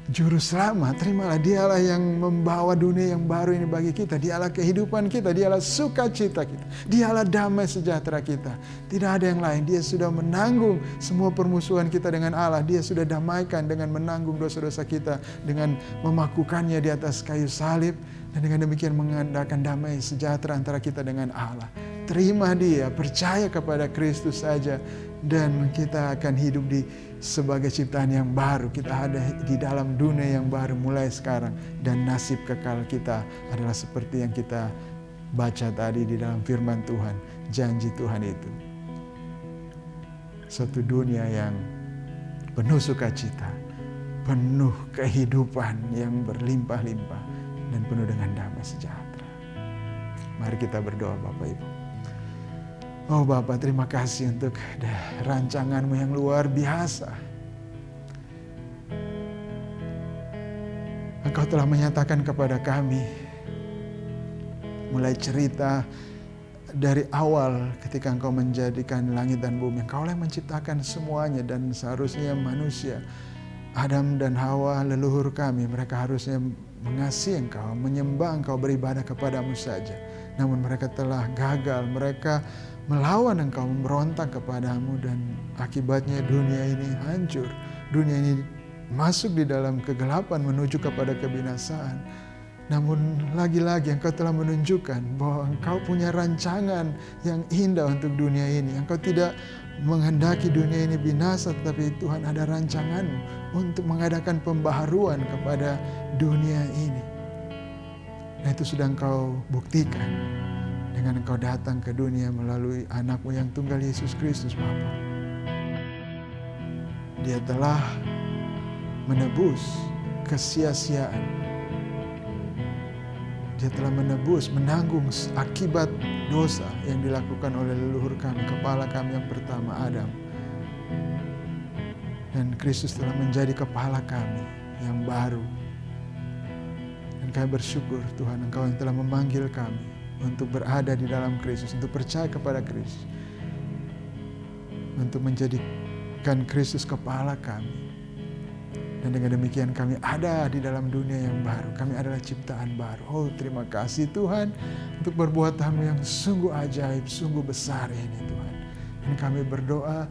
Juru Selamat, terimalah Dialah yang membawa dunia yang baru ini bagi kita. Dialah kehidupan kita, Dialah sukacita kita, Dialah damai sejahtera kita. Tidak ada yang lain. Dia sudah menanggung semua permusuhan kita dengan Allah. Dia sudah damaikan dengan menanggung dosa-dosa kita, dengan memakukannya di atas kayu salib. Dan dengan demikian mengadakan damai sejahtera antara kita dengan Allah. Terima Dia, percaya kepada Kristus saja. Dan kita akan hidup sebagai ciptaan yang baru. Kita ada di dalam dunia yang baru mulai sekarang. Dan nasib kekal kita adalah seperti yang kita baca tadi di dalam firman Tuhan. Janji Tuhan itu. Satu dunia yang penuh sukacita. Penuh kehidupan yang berlimpah-limpah. Dan penuh dengan damai sejahtera. Mari kita berdoa Bapak Ibu. Oh Bapak, terima kasih untuk rancangan-Mu yang luar biasa. Engkau telah menyatakan kepada kami, mulai cerita dari awal ketika Engkau menjadikan langit dan bumi. Engkau yang menciptakan semuanya dan seharusnya manusia, Adam dan Hawa leluhur kami, mereka harusnya mengasihi Engkau, menyembah Engkau, beribadah kepadamu saja. Namun mereka telah gagal, mereka melawan Engkau, memberontak kepadamu dan akibatnya dunia ini hancur. Dunia ini masuk di dalam kegelapan menuju kepada kebinasaan. Namun lagi-lagi Engkau telah menunjukkan bahwa Engkau punya rancangan yang indah untuk dunia ini. Engkau tidak menghendaki dunia ini binasa, tetapi Tuhan ada rancangan untuk mengadakan pembaharuan kepada dunia ini. Nah itu sudah Engkau buktikan dengan Engkau datang ke dunia melalui anak-Mu yang tunggal Yesus Kristus Bapa. Dia telah menebus kesia-siaan. Dia telah menebus, menanggung akibat dosa yang dilakukan oleh leluhur kami, kepala kami yang pertama Adam. Dan Kristus telah menjadi kepala kami yang baru. Dan kami bersyukur Tuhan Engkau yang telah memanggil kami untuk berada di dalam Kristus, untuk percaya kepada Kristus. Untuk menjadikan Kristus kepala kami. Dan dengan demikian kami ada di dalam dunia yang baru. Kami adalah ciptaan baru. Oh terima kasih Tuhan untuk perbuatan-Mu yang sungguh ajaib, sungguh besar ini Tuhan. Dan kami berdoa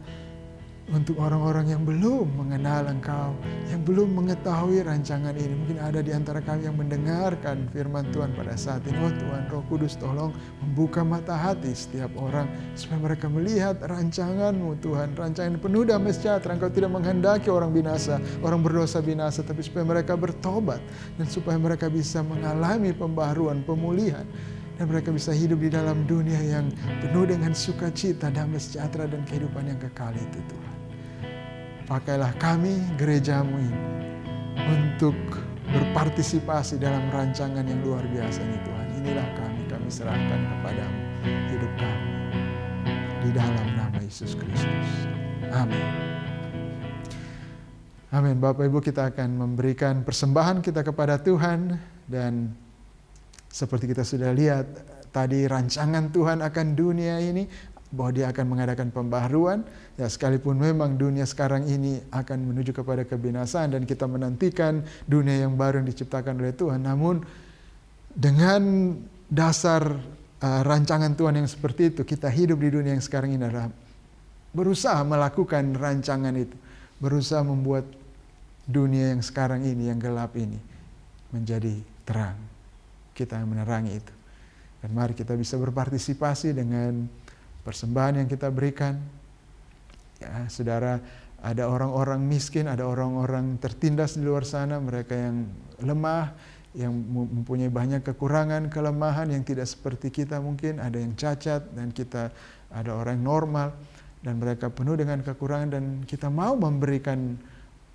untuk orang-orang yang belum mengenal Engkau, yang belum mengetahui rancangan ini. Mungkin ada di antara kami yang mendengarkan firman Tuhan pada saat ini. Oh Tuhan, Roh Kudus tolong membuka mata hati setiap orang supaya mereka melihat rancangan-Mu Tuhan. Rancangan penuh damai sejahtera. Engkau tidak menghendaki orang binasa, orang berdosa binasa, tapi supaya mereka bertobat dan supaya mereka bisa mengalami pembaharuan, pemulihan. Dan mereka bisa hidup di dalam dunia yang penuh dengan sukacita, damai sejahtera, dan kehidupan yang kekal itu Tuhan. Pakailah kami, gereja-Mu ini, untuk berpartisipasi dalam rancangan yang luar biasa ini Tuhan. Inilah kami serahkan kepadamu hidup kami. Di dalam nama Yesus Kristus. Amin. Amin. Bapak Ibu, kita akan memberikan persembahan kita kepada Tuhan. Dan seperti kita sudah lihat, tadi rancangan Tuhan akan dunia ini, bahwa dia akan mengadakan pembaharuan. Ya, sekalipun memang dunia sekarang ini akan menuju kepada kebinasaan dan kita menantikan dunia yang baru yang diciptakan oleh Tuhan. Namun dengan dasar rancangan Tuhan yang seperti itu, kita hidup di dunia yang sekarang ini adalah berusaha melakukan rancangan itu. Berusaha membuat dunia yang sekarang ini, yang gelap ini, menjadi terang. Kita yang menerangi itu. Dan mari kita bisa berpartisipasi dengan persembahan yang kita berikan. Ya, saudara, ada orang-orang miskin, ada orang-orang tertindas di luar sana, mereka yang lemah, yang mempunyai banyak kekurangan, kelemahan yang tidak seperti kita mungkin, ada yang cacat dan kita ada orang yang normal dan mereka penuh dengan kekurangan dan kita mau memberikan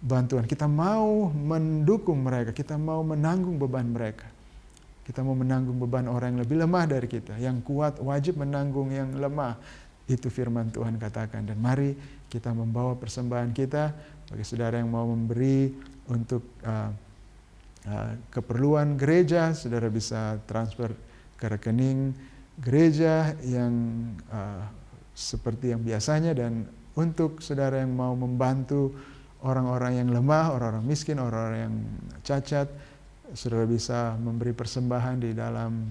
bantuan, kita mau mendukung mereka, kita mau menanggung beban mereka. Kita mau menanggung beban orang yang lebih lemah dari kita. Yang kuat wajib menanggung yang lemah. Itu firman Tuhan katakan. Dan mari kita membawa persembahan kita bagi saudara yang mau memberi untuk keperluan gereja. Saudara bisa transfer ke rekening gereja yang seperti yang biasanya. Dan untuk saudara yang mau membantu orang-orang yang lemah, orang-orang miskin, orang-orang yang cacat, saudara bisa memberi persembahan di dalam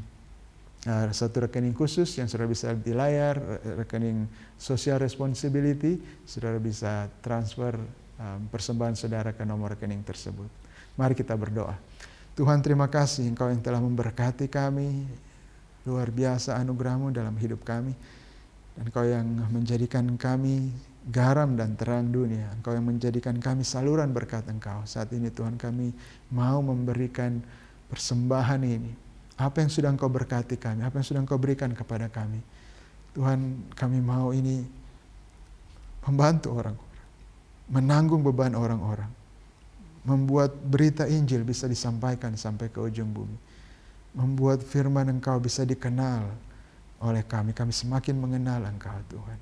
satu rekening khusus yang saudara bisa di layar, rekening social responsibility. Saudara bisa transfer persembahan saudara ke nomor rekening tersebut. Mari kita berdoa. Tuhan, terima kasih Engkau yang telah memberkati kami, luar biasa anugerah-Mu dalam hidup kami, dan Engkau yang menjadikan kami garam dan terang dunia. Engkau yang menjadikan kami saluran berkat Engkau. Saat ini Tuhan, kami mau memberikan persembahan ini. Apa yang sudah Engkau berkati kami, apa yang sudah Engkau berikan kepada kami. Tuhan, kami mau ini membantu orang-orang, menanggung beban orang-orang, membuat berita Injil bisa disampaikan sampai ke ujung bumi, membuat firman Engkau bisa dikenal oleh kami. Kami semakin mengenal Engkau, Tuhan.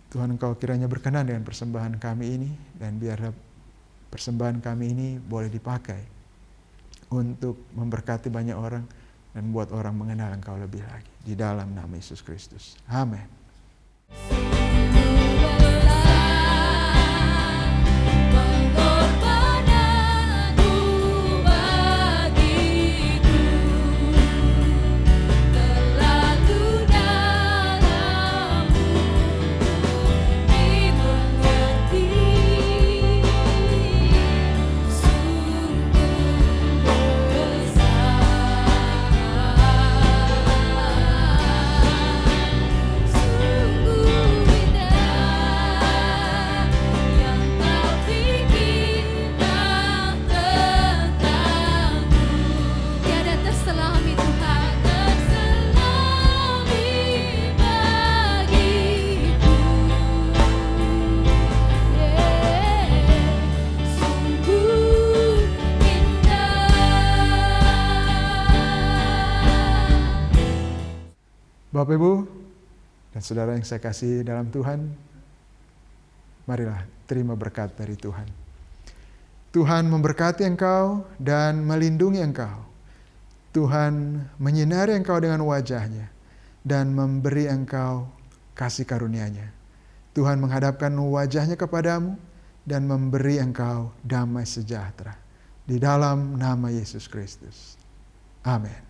Tuhan, Engkau kiranya berkenan dengan persembahan kami ini, dan biarlah persembahan kami ini boleh dipakai untuk memberkati banyak orang dan buat orang mengenal Engkau lebih lagi. Di dalam nama Yesus Kristus. Amin. Bapak, Ibu, dan saudara yang saya kasih dalam Tuhan, marilah terima berkat dari Tuhan. Tuhan memberkati engkau dan melindungi engkau. Tuhan menyinari engkau dengan wajah-Nya dan memberi engkau kasih karunia-Nya. Tuhan menghadapkan wajah-Nya kepadamu dan memberi engkau damai sejahtera. Di dalam nama Yesus Kristus. Amin.